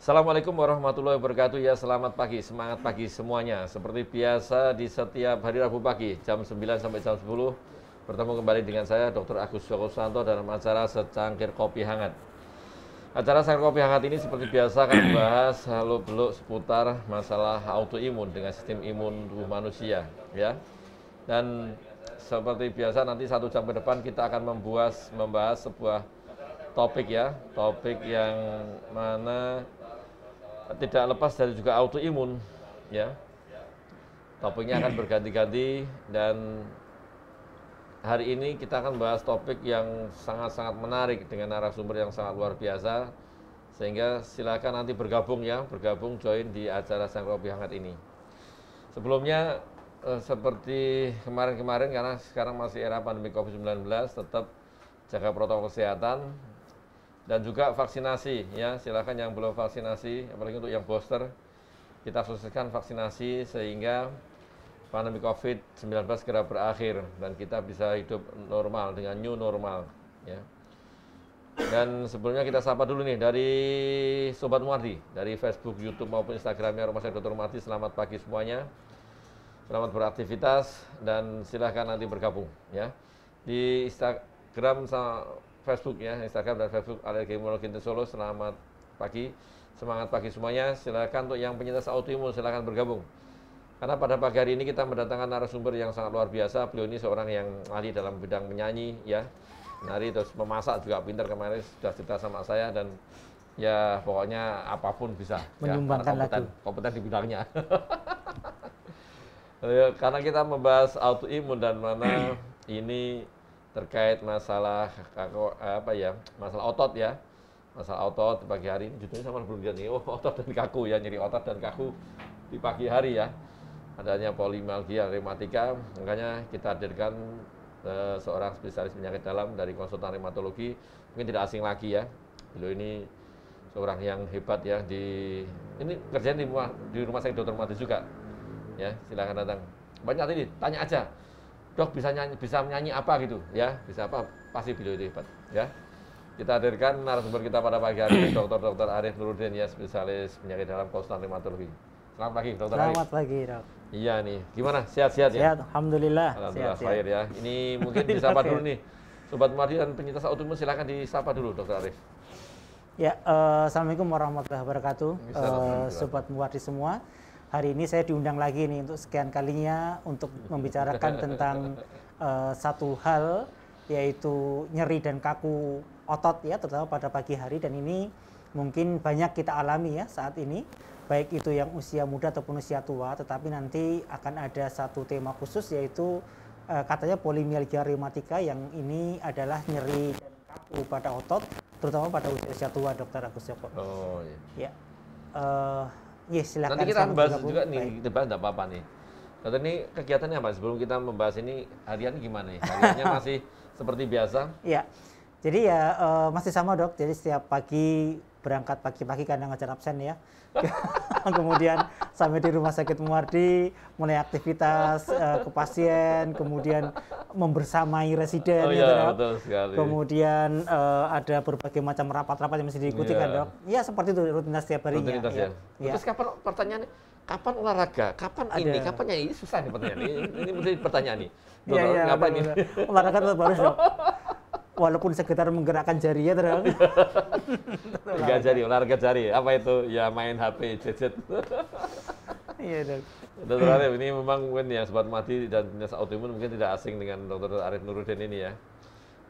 Assalamualaikum warahmatullahi wabarakatuh. Ya, selamat pagi, semangat pagi semuanya. Seperti biasa di setiap hari Rabu pagi jam 9 sampai jam 10 bertemu kembali dengan saya Dr. Agus Joko Susanto dalam acara Secangkir Kopi Hangat. Acara Secangkir Kopi Hangat ini seperti biasa akan membahas halus-beluk seputar masalah autoimun dengan sistem imun tubuh manusia, ya. Dan seperti biasa nanti 1 jam ke depan kita akan membahas sebuah topik, ya, topik yang mana tidak lepas dari juga autoimun, ya. Topiknya akan berganti-ganti dan hari ini kita akan bahas topik yang sangat-sangat menarik dengan narasumber yang sangat luar biasa, sehingga silakan nanti bergabung join di acara Secangkir Kopi Hangat ini. Sebelumnya seperti kemarin-kemarin, karena sekarang masih era pandemi COVID-19, tetap jaga protokol kesehatan. Dan juga vaksinasi, ya, silakan yang belum vaksinasi, apalagi untuk yang booster, kita sukseskan vaksinasi sehingga pandemi COVID-19 segera berakhir dan kita bisa hidup normal dengan new normal, ya. Dan sebelumnya kita sapa dulu nih dari Sobat Muardi, dari Facebook, YouTube maupun Instagramnya Rumah Sakit Dr. Muardi. Selamat pagi semuanya, selamat beraktivitas dan silahkan nanti bergabung, ya, di Instagram sama Facebook, ya, Instagram dan Facebook Alergi Imunologi Solo. Selamat pagi, semangat pagi semuanya. Silakan untuk yang penyintas autoimun silakan bergabung. Karena pada pagi hari ini kita mendatangkan narasumber yang sangat luar biasa. Beliau ini seorang yang ahli dalam bidang menyanyi, ya, menari, terus memasak juga pintar. Kemarin sudah cerita sama saya dan ya pokoknya apapun bisa. Menyumbangkan ya, kompeten di bidangnya. Karena kita membahas autoimun dan mana ini terkait masalah masalah otot, ya, masalah otot di pagi hari ini. Judulnya sama belum lihat nih, otot dan kaku, ya, nyeri otot dan kaku di pagi hari, ya, adanya polimialgia rematika. Makanya kita hadirkan seorang spesialis penyakit dalam dari konsultan reumatologi, mungkin tidak asing lagi, ya, beliau ini seorang yang hebat, ya, ini kerjanya di rumah sakit Dr. Muardi juga, ya. Silakan datang, banyak ini, tanya aja, Dok, bisa menyanyi apa gitu, ya, bisa apa, pasti beliau itu hebat, ya. Kita hadirkan narasumber kita pada pagi hari ini, Dr. Arif Nuruddin, ya, spesialis penyakit dalam konsultan reumatologi. Selamat pagi, Dr. Arif. Selamat pagi, Dok. Iya nih, gimana? Sehat-sehat, ya? Sehat, alhamdulillah. Alhamdulillah, Sehat, khair, ya. Ini mungkin disapa dulu nih, Sobat Muardi dan penyintas autoimun, silakan disapa dulu, Dr. Arif. Ya, Assalamualaikum warahmatullahi wabarakatuh, Sobat Muardi semua. Hari ini saya diundang lagi nih untuk sekian kalinya untuk membicarakan tentang satu hal, yaitu nyeri dan kaku otot, ya, terutama pada pagi hari. Dan ini mungkin banyak kita alami, ya, saat ini, baik itu yang usia muda ataupun usia tua. Tetapi nanti akan ada satu tema khusus, yaitu katanya polimialgia reumatika, yang ini adalah nyeri dan kaku pada otot, terutama pada usia tua, Dr. Agus Joko. Oh, iya. Ya. Yes, silakan. Nanti kita bahas juga nih, kita bahas, enggak apa-apa nih. Kata ini kegiatannya apa? Sebelum kita membahas ini, harian gimana nih? Hariannya masih seperti biasa? Iya. Jadi ya masih sama, Dok. Jadi setiap pagi berangkat pagi-pagi kadang ngajar absen, ya. Kemudian sampai di Rumah Sakit Muardi mulai aktivitas ke pasien, kemudian membersamai residen, ya, betul sekali. Kemudian ada berbagai macam rapat-rapat yang mesti diikuti, kan, Dok? Ya, seperti itu rutinitas setiap harinya. Rutinitas, ya. Terus kapan pertanyaannya? Kapan olahraga? Kapan ini? Kapan ini? Susah nih pertanyaan ini mesti pertanyaan nih. Iya, ngapain ini? Olahraga tetap harus, Dok. Walaupun sekedar menggerakkan jari, ya, Dok. Olahraga jari. Apa itu? Ya, main HP, gadget. Iya, Dok. Dr. Arif, ini memang mungkin ya Sobat Muardi dan penyintas autoimun mungkin tidak asing dengan Dr. Arif Nuruddin ini, ya.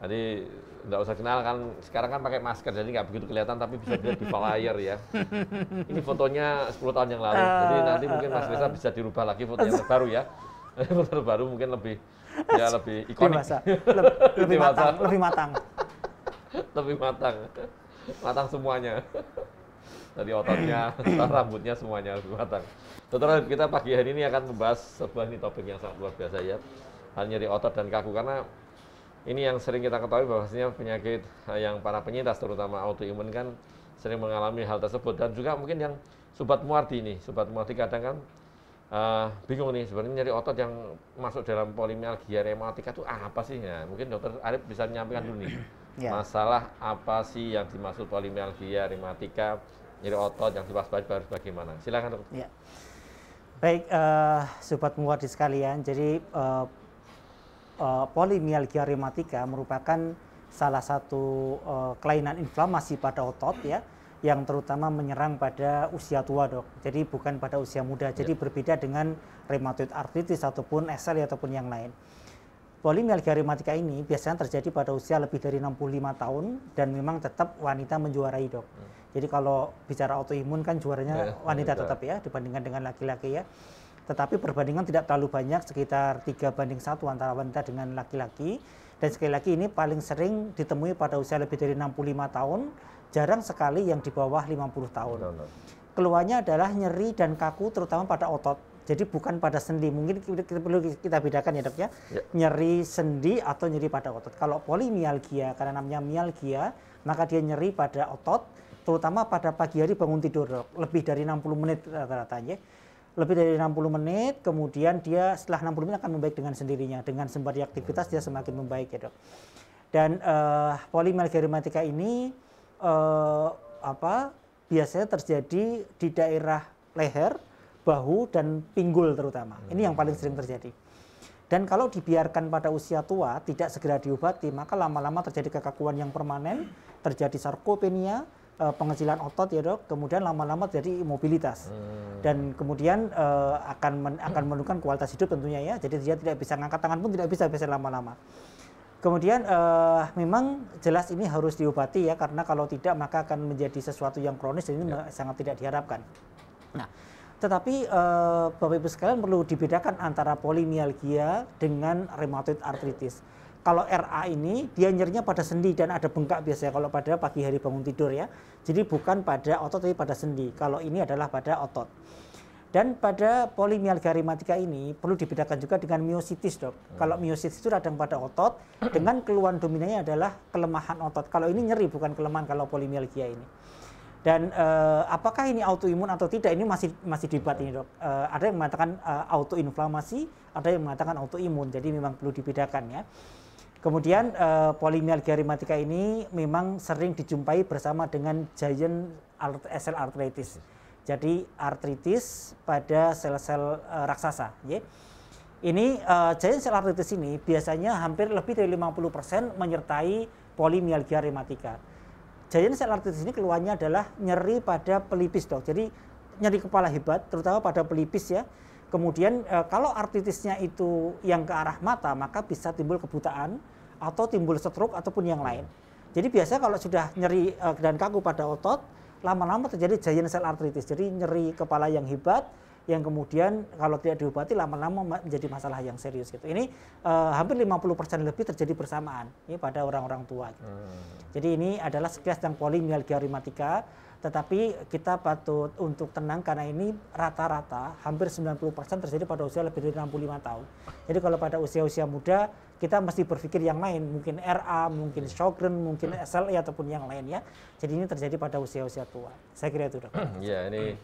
Jadi nggak usah kenal kan, sekarang kan pakai masker jadi nggak begitu kelihatan, tapi bisa dilihat di flyer, ya. Ini fotonya 10 tahun yang lalu, jadi nanti mungkin Mas Reza bisa dirubah lagi foto yang terbaru, ya. Foto terbaru mungkin lebih ikonik. Lebih matang. Lebih matang semuanya. Dari ototnya, rambutnya, semuanya lebih matang. Dr. Arif, kita pagi hari ini akan membahas sebuah topik yang sangat luar biasa, ya. Hal nyeri otot dan kaku, karena ini yang sering kita ketahui bahwasanya penyakit yang para penyintas terutama autoimun kan sering mengalami hal tersebut. Dan juga mungkin yang Sobat Muardi nih, Sobat Muardi kadang kan bingung nih, sebenarnya nyeri otot yang masuk dalam polimialgia rematika itu apa sih? Ya, mungkin Dr. Arif bisa menyampaikan dulu nih, masalah apa sih yang dimaksud polimialgia rematika nyeri otot yang diwaspadai harus bagaimana? Silakan dok. Ya. Baik, sobat muwardi sekalian, jadi polimialgia rematika merupakan salah satu kelainan inflamasi pada otot ya, yang terutama menyerang pada usia tua dok. Jadi bukan pada usia muda. Jadi berbeda dengan rheumatoid arthritis ataupun SLE ataupun yang lain. Polimialgia rematika ini biasanya terjadi pada usia lebih dari 65 tahun dan memang tetap wanita menjuarai dok. Jadi kalau bicara autoimun kan juaranya wanita tetap ya dibandingkan dengan laki-laki ya. Tetapi perbandingan tidak terlalu banyak, sekitar 3:1 antara wanita dengan laki-laki. Dan sekali lagi ini paling sering ditemui pada usia lebih dari 65 tahun, jarang sekali yang di bawah 50 tahun. Keluhannya adalah nyeri dan kaku terutama pada otot. Jadi bukan pada sendi, mungkin perlu kita bedakan ya dok ya. Nyeri sendi atau nyeri pada otot. Kalau polimialgia, karena namanya mialgia, maka dia nyeri pada otot, terutama pada pagi hari bangun tidur dok. Lebih dari 60 menit rata-rata ya. Lebih dari 60 menit, kemudian dia setelah 60 menit akan membaik dengan sendirinya. Dengan sembari aktivitas dia semakin membaik ya dok. Dan polimialgia rematika ini biasanya terjadi di daerah leher, bahu dan pinggul terutama. Ini yang paling sering terjadi. Dan kalau dibiarkan pada usia tua, tidak segera diobati, maka lama-lama terjadi kekakuan yang permanen, terjadi sarkopenia, pengecilan otot ya dok, kemudian lama-lama terjadi imobilitas. Dan kemudian akan menurunkan kualitas hidup tentunya ya, jadi dia tidak bisa ngangkat tangan pun tidak bisa lama-lama. Kemudian memang jelas ini harus diobati ya, karena kalau tidak maka akan menjadi sesuatu yang kronis dan ini sangat tidak diharapkan. Nah, tetapi Bapak Ibu sekalian perlu dibedakan antara polimialgia dengan rheumatoid arthritis. Kalau RA ini dia nyerinya pada sendi dan ada bengkak biasanya kalau pada pagi hari bangun tidur ya. Jadi bukan pada otot tapi pada sendi. Kalau ini adalah pada otot. Dan pada polimialgia rematika ini perlu dibedakan juga dengan miositis dok. Kalau miositis itu radang pada otot dengan keluhan dominannya adalah kelemahan otot. Kalau ini nyeri bukan kelemahan kalau polimialgia ini. Dan apakah ini autoimun atau tidak ini masih debat ini dok. Ada yang mengatakan autoinflamasi, ada yang mengatakan autoimun. Jadi memang perlu dibedakan ya. Kemudian polimialgia rematika ini memang sering dijumpai bersama dengan giant cell arthritis. Jadi artritis pada sel-sel raksasa. Ya. Ini giant cell arthritis ini biasanya hampir lebih dari 50% menyertai polimialgia rematika. Giant cell arthritis ini keluhannya adalah nyeri pada pelipis dok. Jadi nyeri kepala hebat, terutama pada pelipis ya. Kemudian kalau artritisnya itu yang ke arah mata, maka bisa timbul kebutaan atau timbul stroke ataupun yang lain. Jadi biasanya kalau sudah nyeri dan kaku pada otot, lama-lama terjadi giant cell arthritis. Jadi nyeri kepala yang hebat, yang kemudian kalau tidak diobati lama-lama menjadi masalah yang serius gitu. Ini hampir 50% lebih terjadi bersamaan ya, pada orang-orang tua. Gitu. Jadi ini adalah sekilas tentang polimialgia rematika. Tetapi kita patut untuk tenang karena ini rata-rata hampir 90% terjadi pada usia lebih dari 65 tahun. Jadi kalau pada usia-usia muda kita mesti berpikir yang lain, mungkin RA, mungkin Sjogren, mungkin SLE ataupun yang lain ya. Jadi ini terjadi pada usia-usia tua. Saya kira itu dok. Ya ini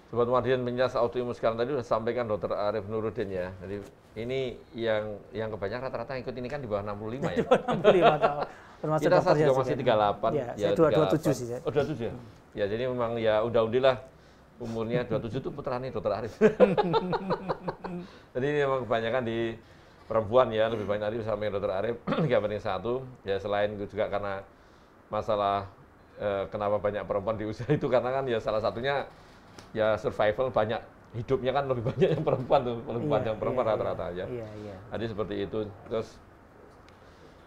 Sobat Muwardian penyintas autoimun sekarang tadi sudah sampaikan Dr. Arief Nuruddin ya. Jadi ini yang kebanyakan rata-rata ikut ini kan di bawah 65 ya. Di bawah 65 tahun. Termasuk kita saat juga masih 38. Ya, 27 sih. Oh 27 ya? Ya jadi memang ya udah-undilah umurnya 27 itu putranya Dr. Arief. Jadi ini memang kebanyakan di perempuan ya, lebih banyak tadi sampai Dr. Arief 3:1. Ya selain juga karena masalah kenapa banyak perempuan di usia itu karena kan ya salah satunya ya survival banyak hidupnya kan lebih banyak yang perempuan tuh, yang perempuan rata-rata ya. Jadi seperti itu. Terus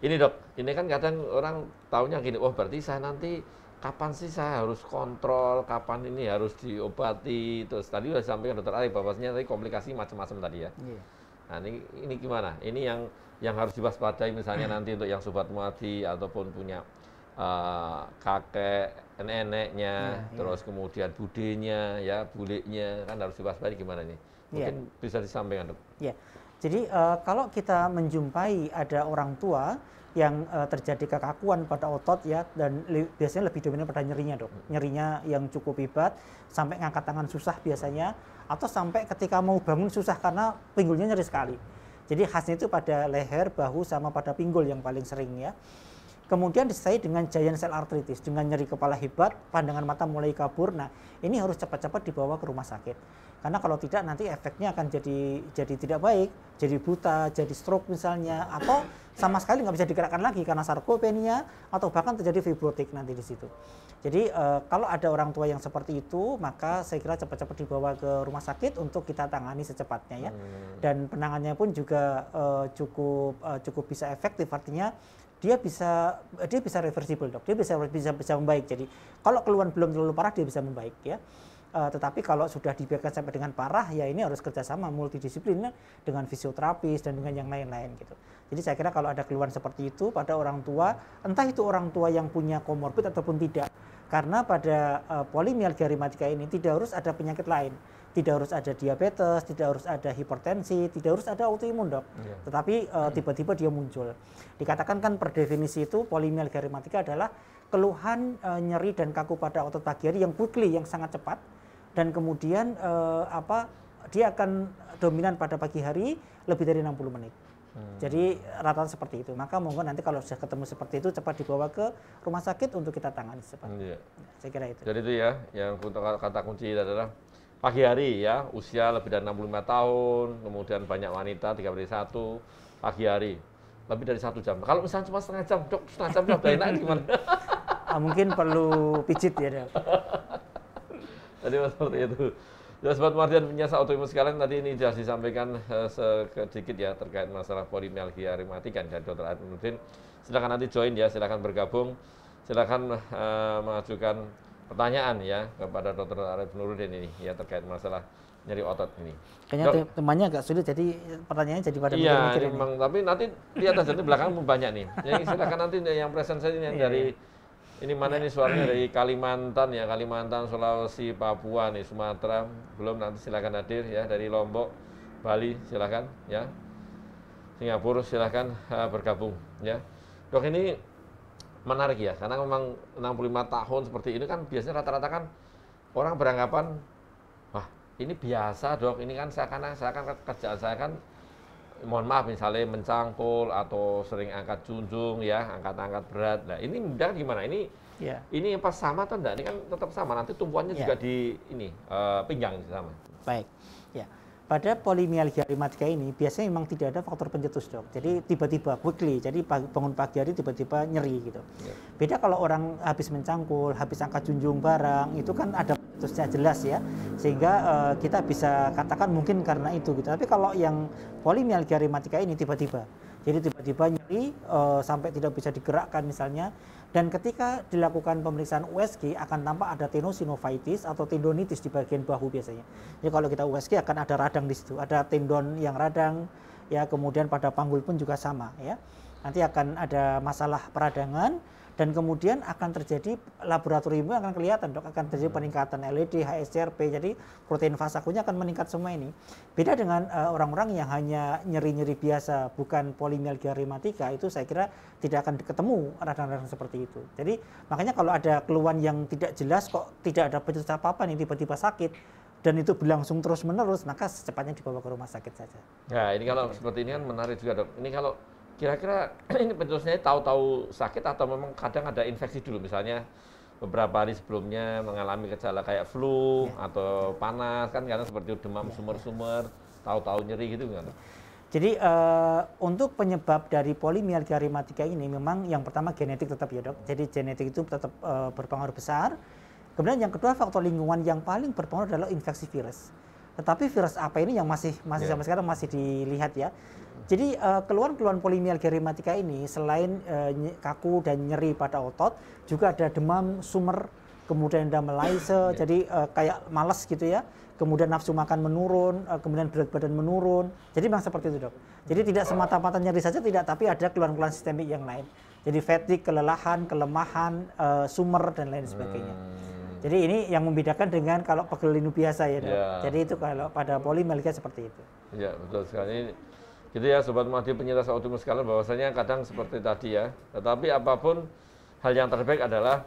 ini dok, ini kan kadang orang taunya gini, oh berarti saya nanti kapan sih saya harus kontrol, kapan ini harus diobati. Terus tadi sudah disampaikan Dr. Arief bahwasanya tadi komplikasi macam-macam tadi ya. Nah ini gimana? Ini yang harus diwaspadai misalnya nanti untuk yang sobat muwardi ataupun punya kakek, neneknya, terus kemudian budenya, ya bulenya, kan harus diwaspadai gimana nih? Mungkin bisa disampaikan dok. Ya, jadi kalau kita menjumpai ada orang tua yang terjadi kekakuan pada otot ya, dan biasanya lebih dominan pada nyerinya dok. Nyerinya yang cukup hebat, sampai ngangkat tangan susah biasanya, atau sampai ketika mau bangun susah karena pinggulnya nyeri sekali. Jadi khasnya itu pada leher, bahu, sama pada pinggul yang paling sering ya. kemudian disertai dengan giant cell arthritis, dengan nyeri kepala hebat, pandangan mata mulai kabur. Nah, ini harus cepat-cepat dibawa ke rumah sakit. Karena kalau tidak nanti efeknya akan jadi tidak baik, jadi buta, jadi stroke misalnya, atau sama sekali nggak bisa digerakkan lagi karena sarkopenia, atau bahkan terjadi fibrotik nanti di situ. Jadi kalau ada orang tua yang seperti itu, maka saya kira cepat-cepat dibawa ke rumah sakit untuk kita tangani secepatnya ya. Dan penanganannya pun juga cukup bisa efektif, artinya dia bisa reversible dok, dia bisa membaik. Jadi kalau keluhan belum terlalu parah dia bisa membaik ya. Tetapi kalau sudah dibiarkan sampai dengan parah, ya ini harus kerjasama multidisiplin dengan fisioterapis dan dengan yang lain-lain gitu. Jadi saya kira kalau ada keluhan seperti itu pada orang tua, entah itu orang tua yang punya komorbid ataupun tidak, karena pada polimialgia rematika ini tidak harus ada penyakit lain, tidak harus ada diabetes, tidak harus ada hipertensi, tidak harus ada autoimun dok, tetapi tiba-tiba dia muncul. Dikatakan kan per definisi itu polimialgia rematika adalah keluhan nyeri dan kaku pada otot pagi hari yang quickly, yang sangat cepat, dan kemudian dia akan dominan pada pagi hari lebih dari 60 menit. Jadi rata-rata seperti itu. Maka monggo nanti kalau sudah ketemu seperti itu cepat dibawa ke rumah sakit untuk kita tangani secepatnya. Saya kira itu. Jadi itu ya, yang kata kunci adalah pagi hari ya, usia lebih dari 65 tahun, kemudian banyak wanita 3/1, pagi hari lebih dari 1 jam. Kalau misalnya cuma setengah jam, dok, setengah jam udah enak gimana? Mungkin perlu pijit ya dok. Jadi seperti itu. Ya, Sobat Mardian penyintas autoimun sekalian, tadi ini sudah disampaikan sedikit ya terkait masalah polimialgia rematika dari Dr. Arif Nurdin. Silakan nanti join ya, silakan bergabung, silakan mengajukan pertanyaan ya kepada Dr. Arif Nurdin ini ya terkait masalah nyeri otot ini. Kayaknya temannya agak sulit, jadi pertanyaannya jadi pada mikir-mikir ini. Memang, tapi nanti lihat aja di belakang banyak nih. Jadi silakan nanti yang presentasi ini dari ini mana ini suaranya dari Kalimantan ya, Kalimantan, Sulawesi, Papua nih, Sumatera, belum, nanti silakan hadir ya, dari Lombok, Bali silakan ya, Singapura silakan bergabung ya. Dok, ini menarik ya, karena memang 65 tahun seperti ini kan biasanya rata-rata kan orang beranggapan, wah ini biasa dok, ini kan saya kan kerjaan saya kan mohon maaf misalnya mencangkul atau sering angkat junjung ya, angkat-angkat berat. Nah ini mudah gimana? Ini pas sama atau enggak? Ini kan tetap sama. Nanti tumpuannya juga di ini pinggang sama. Baik. Ya. Pada polimialgia rematika ini biasanya memang tidak ada faktor pencetus dok. Jadi tiba-tiba quickly, jadi bangun pagi hari tiba-tiba nyeri gitu. Beda kalau orang habis mencangkul, habis angkat junjung barang, itu kan ada pencetusnya jelas ya. Sehingga kita bisa katakan mungkin karena itu gitu. Tapi kalau yang polimialgia rematika ini tiba-tiba, jadi tiba-tiba nyeri sampai tidak bisa digerakkan misalnya. Dan ketika dilakukan pemeriksaan USG akan tampak ada tendinosynovitis atau tendonitis di bagian bahu biasanya. Jadi kalau kita USG akan ada radang di situ, ada tendon yang radang ya, kemudian pada panggul pun juga sama ya. Nanti akan ada masalah peradangan dan kemudian akan terjadi laboratoriumnya akan kelihatan dok, akan terjadi peningkatan LED, HSCRP, jadi protein vasakunya akan meningkat semua ini. Beda dengan orang-orang yang hanya nyeri-nyeri biasa, bukan polimialgia rematika, itu saya kira tidak akan ketemu radang-radang seperti itu. Jadi makanya kalau ada keluhan yang tidak jelas kok tidak ada pencetus apa-apa nih, tiba-tiba sakit dan itu berlangsung terus-menerus, maka secepatnya dibawa ke rumah sakit saja. Nah ini kalau seperti ini kan menarik juga dok. Ini kalau kira-kira ini pencetusnya tahu-tahu sakit atau memang kadang ada infeksi dulu, misalnya beberapa hari sebelumnya mengalami gejala kayak flu atau panas kan, karena seperti demam sumber-sumber, tahu-tahu nyeri gitu kan. Jadi untuk penyebab dari polimialgia rematika ini memang yang pertama genetik tetap ya dok. Jadi genetik itu tetap berpengaruh besar. Kemudian yang kedua faktor lingkungan yang paling berpengaruh adalah infeksi virus. Tetapi virus apa ini yang masih sampai sekarang masih dilihat ya. Jadi keluhan-keluhan polimialgia rematika ini selain kaku dan nyeri pada otot, juga ada demam, sumer, kemudian ada malaise, jadi kayak malas gitu ya. Kemudian nafsu makan menurun, kemudian berat badan menurun. Jadi memang seperti itu dok. Jadi tidak semata-mata nyeri saja tidak, tapi ada keluhan-keluhan sistemik yang lain. Jadi fatigue, kelelahan, kelemahan, sumer dan lain sebagainya. Jadi ini yang membedakan dengan kalau pegel linu biasa ya dok. Jadi itu kalau pada polimialgia seperti itu. Iya betul sekali. Gitu ya Sobat Mahdi penyintas autoimun sekalian, bahwasanya kadang seperti tadi ya. Tetapi apapun hal yang terbaik adalah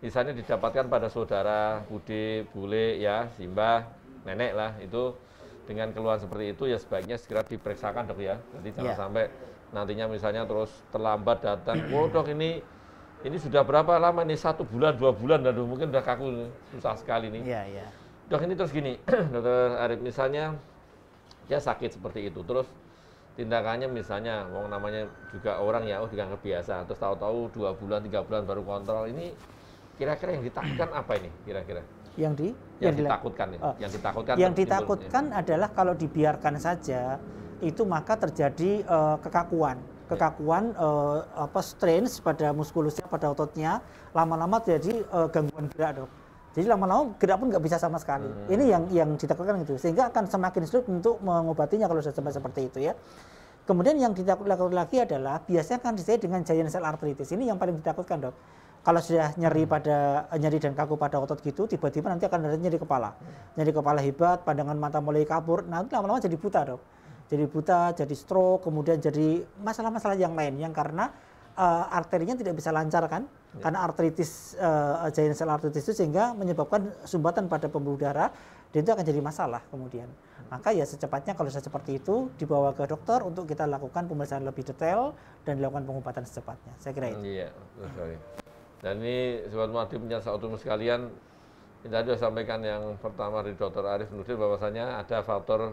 misalnya didapatkan pada saudara, bude, bule ya, simbah, nenek lah, itu dengan keluhan seperti itu ya sebaiknya segera diperiksakan dok ya. Jadi jangan sampai nantinya misalnya terus terlambat datang, oh dok ini Ini sudah berapa lama nih? 1 bulan, 2 bulan, aduh mungkin udah kaku, susah sekali nih. Iya, iya. Dok, ini terus gini, Dokter Arif, misalnya dia sakit seperti itu, terus tindakannya misalnya, namanya juga orang ya, dianggap biasa, terus tahu-tahu 2 bulan, 3 bulan baru kontrol, ini kira-kira yang ditakutkan apa ini kira-kira? Yang ditakutkan nih, yang ditakutkan adalah kalau dibiarkan saja, itu maka terjadi kekakuan, strain pada muskulusnya, pada ototnya, lama-lama terjadi gangguan gerak, Dok. Jadi lama-lama gerak pun nggak bisa sama sekali. Ini yang ditakutkan itu, sehingga akan semakin sulit untuk mengobatinya kalau sudah sampai seperti itu ya. Kemudian yang ditakutkan lagi adalah biasanya kan disertai dengan giant cell arthritis. Ini yang paling ditakutkan, Dok. Kalau sudah nyeri dan kaku pada otot gitu, tiba-tiba nanti akan ada nyeri kepala. Nyeri kepala hebat, pandangan mata mulai kabur, nanti lama-lama jadi buta, Dok. Jadi buta, jadi stroke, kemudian jadi masalah-masalah yang lain yang karena arterinya tidak bisa lancar kan, karena artritis, giant cell arthritis itu sehingga menyebabkan sumbatan pada pembuluh darah, dan itu akan jadi masalah kemudian. Maka ya secepatnya kalau sudah seperti itu dibawa ke dokter untuk kita lakukan pemeriksaan lebih detail dan dilakukan pengobatan secepatnya. Saya kira itu. Iya, sorry. Dan ini Sobat Muaddi penyelesaian otonom sekalian, kita sudah sampaikan yang pertama dari Dr. Arif Nurdin bahwasanya ada faktor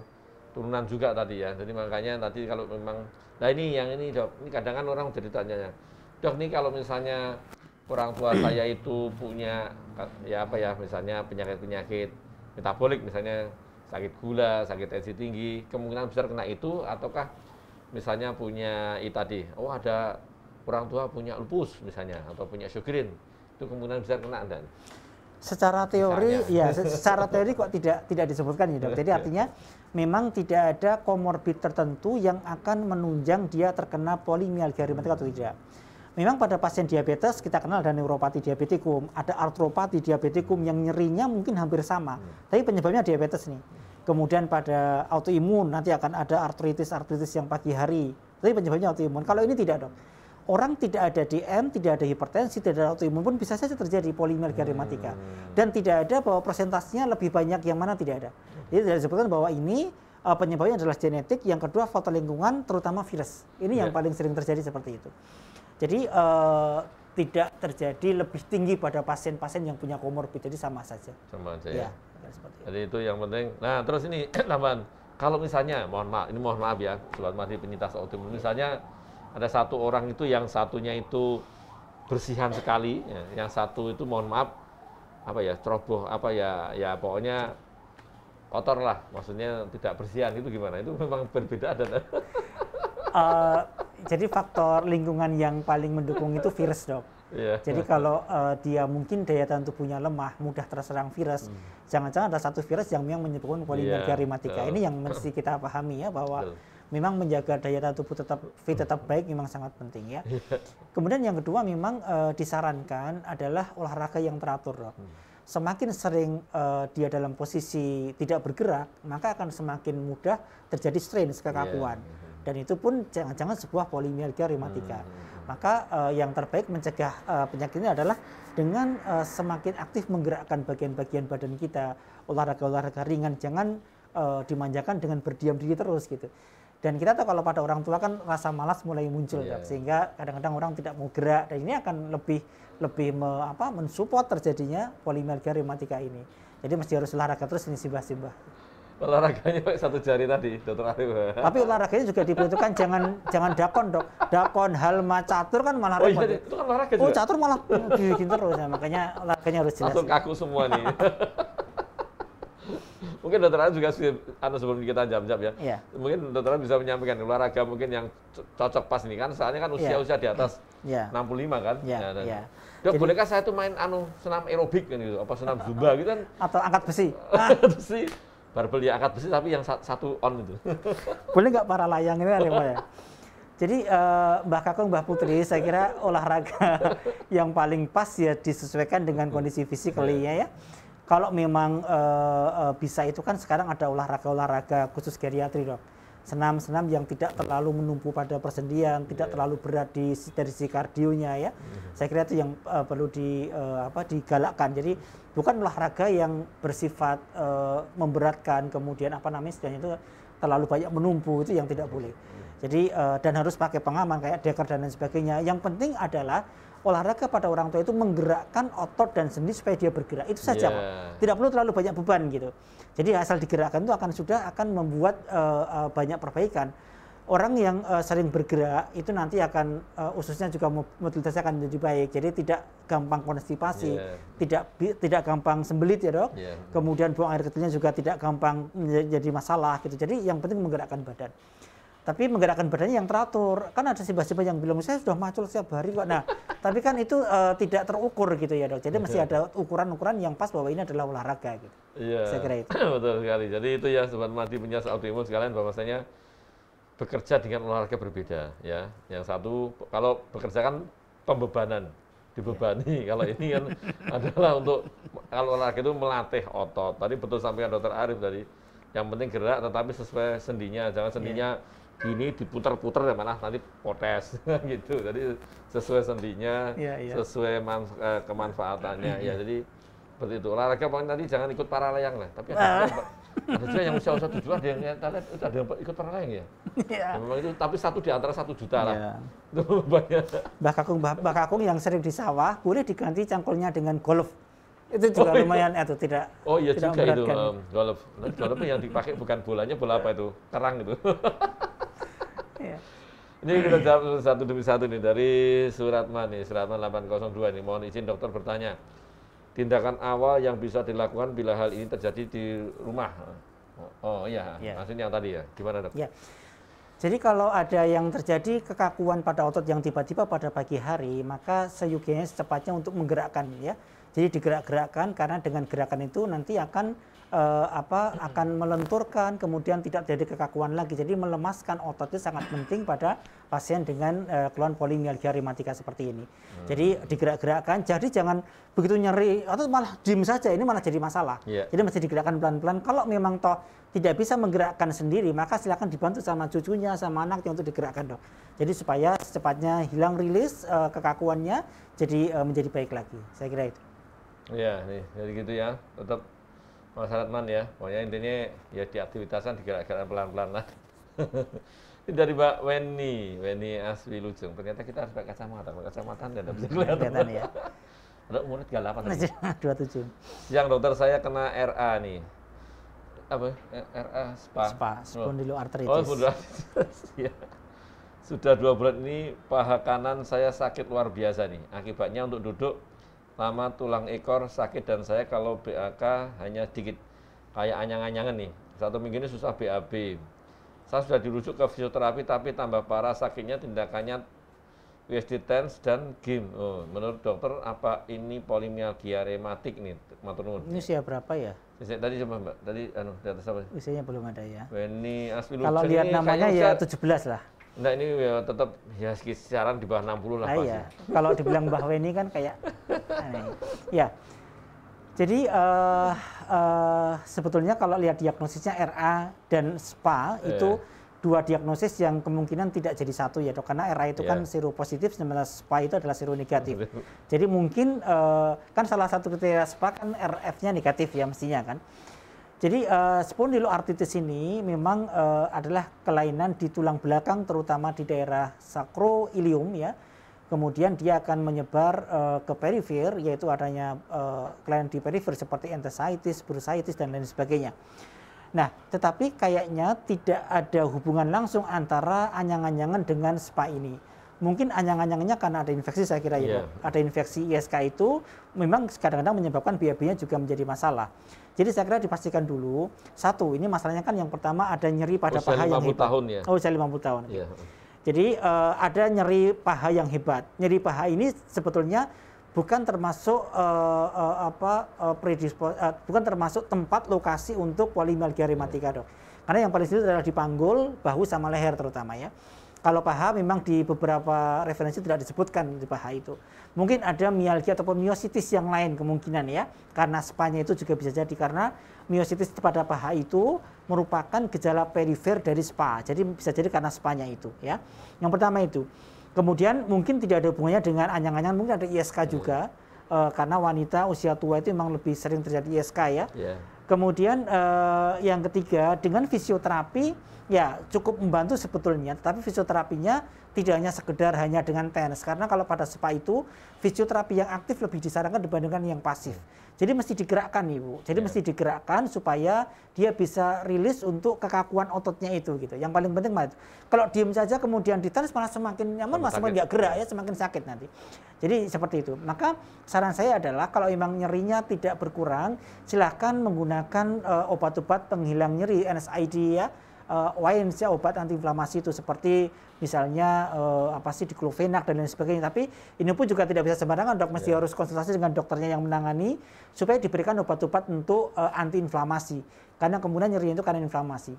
turunan juga tadi ya. Jadi makanya tadi kalau memang, nah ini Dok, ini kadang kan orang jadi tanya, Dok, ini kalau misalnya orang tua saya itu punya ya misalnya penyakit-penyakit metabolik, misalnya sakit gula, sakit tensi tinggi, kemungkinan besar kena itu, ataukah misalnya punya tadi, ada orang tua punya lupus misalnya, atau punya Sjogren, itu kemungkinan besar kena enggak? Secara teori, secara teori kok tidak disebutkan ya, Dok. Jadi artinya memang tidak ada komorbid tertentu yang akan menunjang dia terkena polimialgia reumatik atau tidak. Memang pada pasien diabetes kita kenal ada neuropati diabetikum, ada artropati diabetikum yang nyerinya mungkin hampir sama, tapi penyebabnya diabetes nih. Kemudian pada autoimun nanti akan ada artritis yang pagi hari, tapi penyebabnya autoimun. Kalau ini tidak, Dok. Orang tidak ada DM, tidak ada hipertensi, tidak ada autoimun pun bisa saja terjadi polimialgia reumatika. Dan tidak ada bahwa persentasenya lebih banyak yang mana tidak ada. Jadi tidak disebutkan bahwa ini penyebabnya adalah genetik, yang kedua faktor lingkungan terutama virus. Ini yang paling sering terjadi seperti itu. Jadi tidak terjadi lebih tinggi pada pasien-pasien yang punya komorbid, jadi sama saja. Sama aja ya. Jadi itu yang penting. Nah terus ini tambahan, kalau misalnya, mohon maaf ya, Sobat Muaddi penyintas autoimun, misalnya ada satu orang itu yang satunya itu bersihan sekali, ya, yang satu itu mohon maaf ceroboh ya pokoknya kotor lah, maksudnya tidak bersihan, itu gimana? Itu memang berbeda dan jadi faktor lingkungan yang paling mendukung itu virus, Dok. Jadi kalau dia mungkin daya tahan tubuhnya lemah, mudah terserang virus, jangan-jangan ada satu virus yang memang menyebabkan polimialgia reumatika. Ini yang mesti kita pahami ya, bahwa memang menjaga daya tahan tubuh tetap fit, tetap baik memang sangat penting ya. Kemudian yang kedua memang disarankan adalah olahraga yang teratur, Dok. Semakin sering dia dalam posisi tidak bergerak, maka akan semakin mudah terjadi strain, kekakuan. Dan itu pun jangan-jangan sebuah polimialgia reumatika. Maka yang terbaik mencegah penyakit ini adalah dengan semakin aktif menggerakkan bagian-bagian badan kita, olahraga-olahraga ringan, jangan dimanjakan dengan berdiam diri terus gitu. Dan kita tahu kalau pada orang tua kan rasa malas mulai muncul, sehingga kadang-kadang orang tidak mau gerak, dan ini akan lebih mensupport terjadinya polimialgia reumatika ini. Jadi mesti harus olahraga terus, ini simbah-simbah. Olahraganya pakai satu jari tadi, Dr. Arif. Tapi olahraganya juga dibutuhkan, jangan dakon, Dok. Dakon, halma, catur kan malah repot. Iya, itu kan olahraga juga. Catur malah bikin terus ya, makanya olahraganya harus jelas. Langsung kaku semua nih. Mungkin Dr. Arif juga sebelum kita jam-jam ya. Iya. Mungkin Dr. Arif bisa menyampaikan olahraga mungkin yang cocok pas nih kan, soalnya kan usia di atas 65 kan. Iya. Dok, bolehkah saya tuh main senam aerobik kan gitu, apa senam zumba gitu kan? Atau angkat besi. Angkat besi. Barbel ya, angkat besi tapi yang satu on itu. Boleh nggak para layang ini ya? Jadi Mbak Kakung, Mbak Putri, saya kira olahraga yang paling pas ya disesuaikan dengan kondisi fisik kalinya ya. Kalau memang bisa itu kan sekarang ada olahraga khusus geriatri, Dok. Senam-senam yang tidak terlalu menumpu pada persendian, tidak terlalu berat dari sisi kardionya ya. Saya kira itu yang perlu digalakkan. Jadi bukan olahraga yang bersifat memberatkan, kemudian istilahnya itu terlalu banyak menumpu, itu yang tidak boleh. Jadi dan harus pakai pengaman kayak deker dan lain sebagainya. Yang penting adalah olahraga pada orang tua itu menggerakkan otot dan sendi supaya dia bergerak. Itu saja kok. Tidak perlu terlalu banyak beban gitu. Jadi asal digerakkan itu akan membuat banyak perbaikan. Orang yang sering bergerak itu nanti akan ususnya juga mobilitasnya akan menjadi baik. Jadi tidak gampang konstipasi, tidak gampang sembelit ya dok. Kemudian buang air kecilnya juga tidak gampang menjadi masalah gitu. Jadi yang penting menggerakkan badan. Tapi menggerakkan badannya yang teratur. Kan ada simbah-simbah yang bilang saya sudah macul setiap hari kok. Nah, tapi kan itu tidak terukur gitu ya dok. Jadi mesti ada ukuran-ukuran yang pas bahwa ini adalah olahraga gitu. Iya. Saya kira itu. Betul sekali. Jadi itu ya Sobat Madi punya autoimun sekalian bahwasanya bekerja dengan olahraga berbeda ya. Yang satu kalau bekerja kan pembebanan, dibebani. Kalau ini kan adalah untuk kalau olahraga itu melatih otot. Tadi betul sampaikan Dokter Arif tadi. Yang penting gerak tetapi sesuai sendinya. Jangan sendinya gini diputar-putar ya malah nanti potes gitu. Jadi sesuai sendinya, sesuai kemanfaatannya ya. Jadi seperti itu. Olahraga pokoknya nanti jangan ikut para layang lah. Tapi ada juga yang usia 7 ada yang ikut para layang ya. Memang itu tapi satu di antara 1 juta lah. Itu banyak. Mbah Kakung yang sering di sawah boleh diganti cangkulnya dengan golf. Itu juga lumayan itu tidak. Oh iya tidak juga itu golf. Golf yang dipakai bukan bolanya, bola apa itu? Kerang itu. Ini kita jawab satu demi satu nih dari Suratman nih, Suratman 802 nih. Mohon izin dokter bertanya. Tindakan awal yang bisa dilakukan bila hal ini terjadi di rumah. Oh iya, maksudnya yang tadi ya. Gimana dok? Ya. Jadi kalau ada yang terjadi kekakuan pada otot yang tiba-tiba pada pagi hari, maka seyogianya secepatnya untuk menggerakkan ya. Jadi digerak-gerakkan karena dengan gerakan itu nanti akan akan melenturkan, kemudian tidak terjadi kekakuan lagi. Jadi melemaskan otot itu sangat penting pada pasien dengan keluhan polimialgia rematika seperti ini. Jadi digerak-gerakkan, jadi jangan begitu nyeri atau malah diem saja, ini malah jadi masalah. Jadi mesti digerakkan pelan-pelan. Kalau memang toh tidak bisa menggerakkan sendiri, maka silakan dibantu sama cucunya, sama anaknya untuk digerakkan dok. Jadi supaya secepatnya hilang rilis kekakuannya, jadi menjadi baik lagi. Saya kira itu. Iya, nih jadi gitu ya. Tetap Mas Haratman ya, pokoknya intinya ya di aktivitaskan digerak-gerak pelan-pelan lah. Ini dari Mbak Weni Aswilujeng. Ternyata kita harus pakai kacamata tidak bisa kelihatan ya. Ada umurnya 38. 27. Siang dokter saya kena RA nih. Apa? RA SPA, spondyloartritis. Oh, spondyloartritis. Ya. Sudah 2 bulan ini paha kanan saya sakit luar biasa nih. Akibatnya untuk duduk lama tulang ekor sakit dan saya kalau BAK hanya sedikit kayak anyang-anyangan nih. 1 minggu ini susah BAB. Saya sudah dirujuk ke fisioterapi tapi tambah parah sakitnya, tindakannya USD TENS dan GIM. Oh, menurut dokter apa ini polimialgia rematik nih? Matur nuwun. Ini usia berapa ya? Tadi coba Mbak, tadi di atas apa? Usianya belum ada ya. Weni Aswilujeng. Kalau lihat namanya ya 17 lah. Enggak, ini ya tetap ya kisaran di bawah 60 lah pasti. Iya. Kalau dibilang Mbah Weni kan kayak aneh. Ya. Jadi sebetulnya kalau lihat diagnosisnya RA dan SPA itu 2 diagnosis yang kemungkinan tidak jadi satu ya dok, karena RA itu kan seropositif, sementara SPA itu adalah seronegatif. Jadi mungkin kan salah satu kriteria SPA kan RF-nya negatif ya mestinya kan. Jadi spondyloartritis ini memang adalah kelainan di tulang belakang terutama di daerah sakroilium ya. Kemudian dia akan menyebar ke perifer, yaitu adanya kelainan di perifer seperti enthesitis, bursitis dan lain sebagainya. Nah, tetapi kayaknya tidak ada hubungan langsung antara anyang-anyangan dengan SPA ini. Mungkin anyang-anyangannya karena ada infeksi saya kira ya. Ada infeksi ISK itu memang kadang-kadang menyebabkan BAB-nya juga menjadi masalah. Jadi saya kira dipastikan dulu, satu, ini masalahnya kan yang pertama ada nyeri pada paha yang hebat. Tahun ya? Oh, usia 50 tahun. Jadi ada nyeri paha yang hebat. Nyeri paha ini sebetulnya bukan termasuk bukan termasuk tempat lokasi untuk polimialgia rematika dok. Karena yang paling sulit adalah di panggul, bahu sama leher terutama ya. Kalau paha memang di beberapa referensi tidak disebutkan di paha itu. Mungkin ada mialgia ataupun miositis yang lain kemungkinan ya. Karena SPA-nya itu juga bisa jadi karena miositis pada paha itu merupakan gejala perifer dari SPA. Jadi bisa jadi karena SPA-nya itu ya. Yang pertama itu. Kemudian mungkin tidak ada hubungannya dengan anyang-anyangan, mungkin ada ISK juga. Karena wanita usia tua itu memang lebih sering terjadi ISK ya. Kemudian yang ketiga dengan fisioterapi ya cukup membantu sebetulnya, tapi fisioterapinya tidak hanya sekedar hanya dengan TENS, karena kalau pada spa itu fisioterapi yang aktif lebih disarankan dibandingkan yang pasif. Jadi mesti digerakkan Ibu. Jadi mesti digerakkan supaya dia bisa rilis untuk kekakuan ototnya itu gitu. Yang paling penting malah kalau diem saja kemudian di TENS malah semakin nyaman, malah semakin nggak gerak ya, semakin sakit nanti. Jadi seperti itu. Maka saran saya adalah kalau memang nyerinya tidak berkurang, silahkan menggunakan obat-obat penghilang nyeri NSAID ya. Wine ya, obat antiinflamasi itu seperti misalnya diclofenac dan lain sebagainya. Tapi ini pun juga tidak bisa sembarangan dok, mesti harus konsultasi dengan dokternya yang menangani supaya diberikan obat-obat untuk antiinflamasi. Karena kemudian nyeri itu karena inflamasi.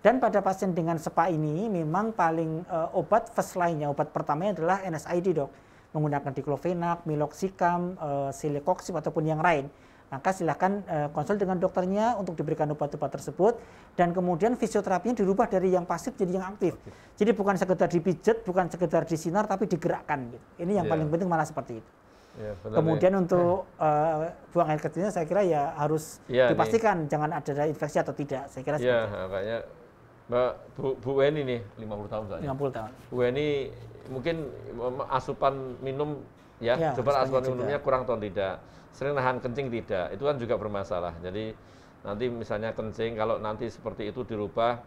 Dan pada pasien dengan SPA ini memang paling obat first line-nya, obat pertamanya adalah NSAID dok. Menggunakan diclofenac, meloxicam, celecoxib ataupun yang lain. Maka silakan konsul dengan dokternya untuk diberikan obat-obat tersebut dan kemudian fisioterapinya dirubah dari yang pasif jadi yang aktif. Jadi bukan sekedar dipijat, bukan sekedar disinar tapi digerakkan gitu. Ini yang paling penting malah seperti itu. Ya, kemudian untuk buang air kecilnya saya kira ya harus dipastikan jangan ada infeksi atau tidak. Saya kira seperti itu. Kayaknya Bu Weni nih 50 tahun saja. 50 tahun. Bu Weni mungkin asupan minum coba asupan minumnya kurang atau tidak. Sering nahan kencing tidak, itu kan juga bermasalah. Jadi nanti misalnya kencing, kalau nanti seperti itu dirubah,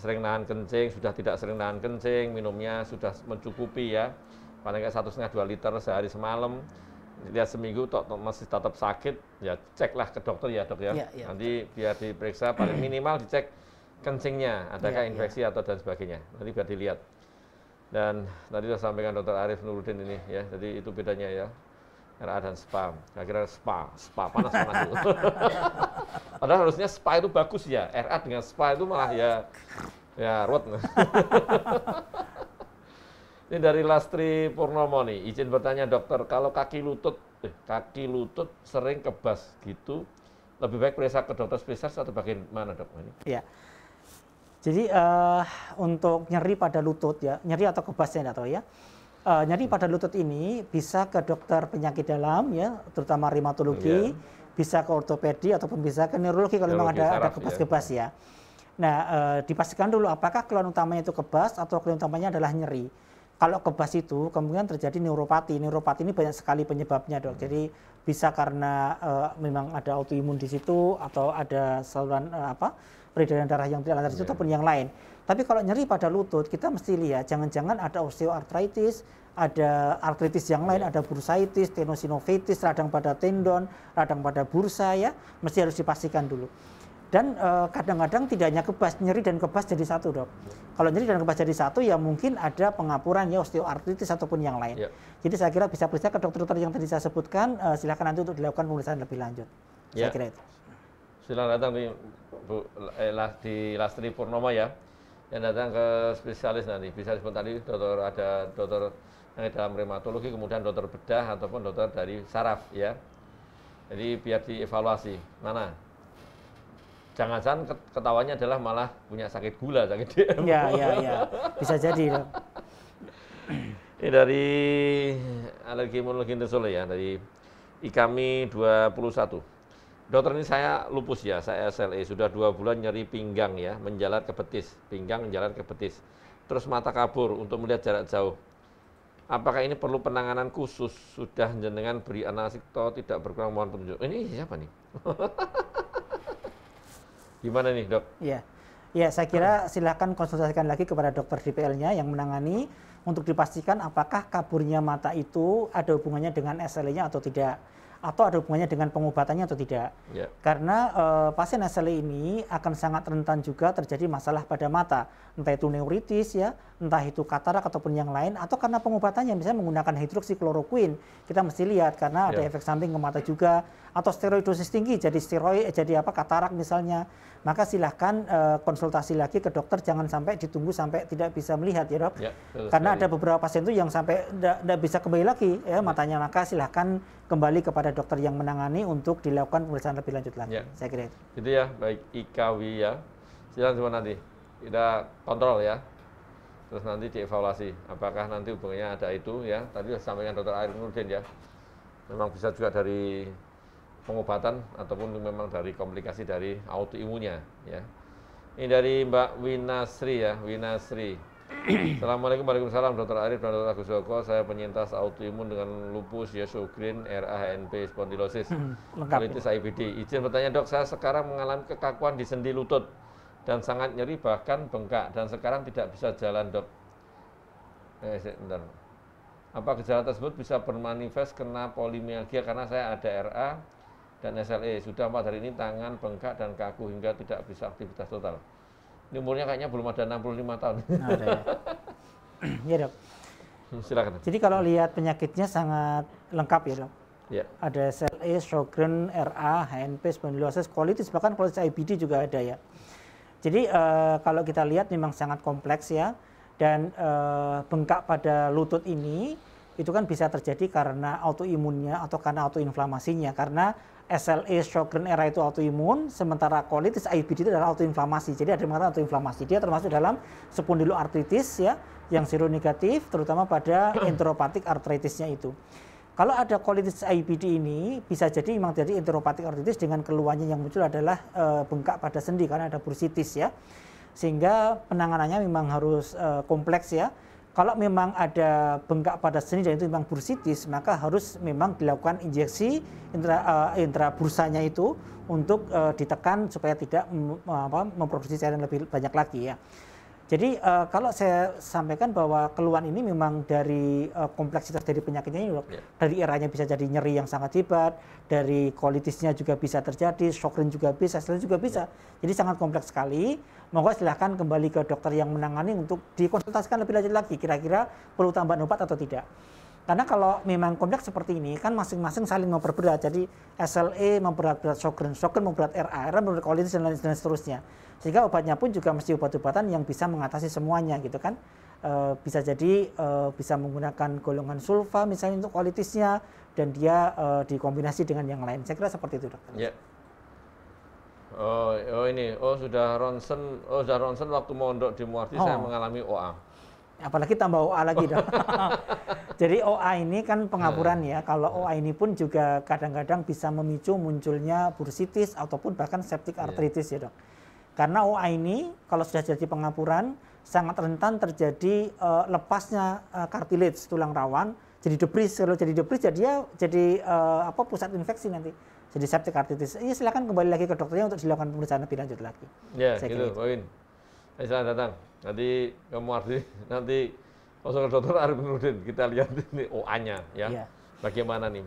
sering nahan kencing, sudah tidak sering nahan kencing, minumnya sudah mencukupi ya, paling nggak 1,5–2 liter sehari semalam, lihat seminggu masih tetap sakit, ya ceklah ke dokter ya dok ya. Nanti biar diperiksa, paling minimal dicek kencingnya, adakah infeksi atau dan sebagainya, nanti biar dilihat. Dan tadi sudah sampaikan Dr. Arif Nuruddin ini ya, jadi itu bedanya ya. RA dan SPA, kira-kira SPA panas-panas itu. Padahal harusnya SPA itu bagus ya, RA dengan SPA itu malah ya ruwet. Ini dari Lastri Purnomo nih, izin bertanya dokter, kalau kaki lutut sering kebas gitu, lebih baik periksa ke dokter spesialis atau bagaimana dok? Ini? Ya. Jadi untuk nyeri pada lutut ya, nyeri atau kebasnya enggak tahu ya. Nyeri pada lutut ini bisa ke dokter penyakit dalam ya, terutama rheumatologi, bisa ke ortopedi ataupun bisa ke neurologi kalau memang ada kebas-kebas ya. Nah, dipastikan dulu apakah keluhan utamanya itu kebas atau keluhan utamanya adalah nyeri. Kalau kebas itu kemudian terjadi neuropati. Neuropati ini banyak sekali penyebabnya dok. Jadi bisa karena memang ada autoimun di situ atau ada saluran peredaran darah yang tidak lancar itu ataupun yang lain. Tapi kalau nyeri pada lutut, kita mesti lihat jangan-jangan ada osteoartritis, ada artritis yang lain, ada bursaitis, tenosynovitis, radang pada tendon, radang pada bursa ya, mesti harus dipastikan dulu. Dan kadang-kadang tidak hanya kebas, nyeri dan kebas jadi satu dok. Kalau nyeri dan kebas jadi satu ya mungkin ada pengapuran ya osteoartritis ataupun yang lain. Jadi saya kira bisa periksa ke dokter-dokter yang tadi saya sebutkan, silakan nanti untuk dilakukan pemeriksaan lebih lanjut. Saya kira itu. Silakan datang di Lastri Purnomo ya. Yang datang ke spesialis nanti, bisa disebut tadi ada dokter yang dalam rheumatologi, kemudian dokter bedah ataupun dokter dari saraf ya. Jadi biar dievaluasi mana. Jangan-jangan ketawanya adalah malah punya sakit gula, sakit DM. Ya. Bisa jadi. Ini dari alergi imunologi Solo ya, dari IKAMI 21. Dokter, ini saya lupus ya, saya SLE, sudah 2 bulan nyeri pinggang ya, menjalar ke betis, pinggang menjalar ke betis. Terus mata kabur untuk melihat jarak jauh. Apakah ini perlu penanganan khusus? Sudah jenengan beri analisis tidak berkurang, mohon petunjuk. Ini siapa nih? Gimana nih dok? Ya, saya kira silakan konsultasikan lagi kepada dokter DPL-nya yang menangani untuk dipastikan apakah kaburnya mata itu ada hubungannya dengan SLE-nya atau tidak. Atau ada hubungannya dengan pengobatannya atau tidak. Karena pasien SLE ini akan sangat rentan juga terjadi masalah pada mata. Entah itu neuritis ya, entah itu katarak ataupun yang lain, atau karena pengobatannya misalnya menggunakan hidroksikloroquine. Kita mesti lihat karena ada efek samping ke mata juga, atau steroidosis tinggi jadi katarak misalnya. Maka silahkan konsultasi lagi ke dokter, jangan sampai ditunggu sampai tidak bisa melihat ya dok. Karena ada beberapa pasien itu yang sampai tidak bisa kembali lagi ya matanya, maka silahkan kembali kepada dokter yang menangani untuk dilakukan pemeriksaan lebih lanjut lagi. Saya kira itu. Gitu ya, baik IKW ya. Silahkan semua nanti kita kontrol ya. Terus nanti dievaluasi apakah nanti hubungannya ada itu ya. Tadi sudah sampaikan Dr. Arif Nuruddin ya. Memang bisa juga dari pengobatan ataupun memang dari komplikasi dari autoimunnya ya. Ini dari Mbak Winasri ya, Winasri. Assalamualaikum warahmatullahi wabarakatuh, Dr. Arif dan Dr. Agus Joko. Saya penyintas autoimun dengan lupus, Sjogren, RA, HNP, spondylosis, colitis, IBD. Izin bertanya dok, saya sekarang mengalami kekakuan di sendi lutut dan sangat nyeri bahkan bengkak dan sekarang tidak bisa jalan dok. Bentar. Apa gejala tersebut bisa bermanifest kena polimialgia karena saya ada RA dan SLE. Sudah 4 hari ini tangan bengkak dan kaku hingga tidak bisa aktivitas total. Ini umurnya kayaknya belum ada 65 tahun. Ada ya. Ya dok. Silakan. Jadi kalau lihat penyakitnya sangat lengkap ya dok. Ya. Ada SLE, Sjogren, RA, HNP, spondylosis, colitis, bahkan colitis IBD juga ada ya. Jadi kalau kita lihat memang sangat kompleks ya. Dan bengkak pada lutut ini itu kan bisa terjadi karena autoimunnya atau karena autoinflamasinya. Karena SLE, Sjogren, RA itu autoimun, sementara colitis IBD itu adalah autoinflamasi. Jadi ada yang mengatakan autoinflamasi. Dia termasuk dalam spondyloartritis ya, yang seronegatif, terutama pada enteropatik artritisnya itu. Kalau ada colitis IBD ini, bisa jadi memang jadi enteropatik artritis dengan keluhannya yang muncul adalah bengkak pada sendi karena ada bursitis ya. Sehingga penanganannya memang harus kompleks ya. Kalau memang ada bengkak pada sendi dan itu memang bursitis, maka harus memang dilakukan injeksi intrabursanya itu untuk ditekan supaya tidak memproduksi cairan lebih banyak lagi ya. Jadi kalau saya sampaikan bahwa keluhan ini memang dari kompleksitas dari penyakitnya ini, dari eranya bisa jadi nyeri yang sangat hebat, dari colitisnya juga bisa terjadi, Sjogren juga bisa, SLE juga bisa. Jadi sangat kompleks sekali. Monggo silahkan kembali ke dokter yang menangani untuk dikonsultasikan lebih lanjut lagi, kira-kira perlu tambahan obat atau tidak. Karena kalau memang kompleks seperti ini kan masing-masing saling memperberat. Jadi SLE memperberat Sjogren, Sjogren memperberat RA memperberat colitis dan lain seterusnya. Sehingga obatnya pun juga mesti obat-obatan yang bisa mengatasi semuanya gitu kan. Bisa jadi bisa menggunakan golongan sulfa misalnya untuk colitisnya dan dia dikombinasi dengan yang lain. Saya kira seperti itu dokter. Ya. Sudah ronsen waktu mondok di Muarti saya mengalami OA. Apalagi tambah OA lagi dong. Jadi OA ini kan pengapuran ya. Kalau OA ini pun juga kadang-kadang bisa memicu munculnya bursitis ataupun bahkan septic arthritis ya dok. Karena OA ini kalau sudah jadi pengapuran sangat rentan terjadi lepasnya cartilage tulang rawan, jadi debris. Kalau jadi debris jadi pusat infeksi nanti. Jadi septic arthritis. Ini silakan kembali lagi ke dokternya untuk dilakukan pemeriksaan lebih lanjut lagi. Ya, gitu, Poin. Silakan datang. Nanti kamu nanti langsung ke dokter Arif Nurdin. Kita lihat ini OA-nya ya. Bagaimana nih?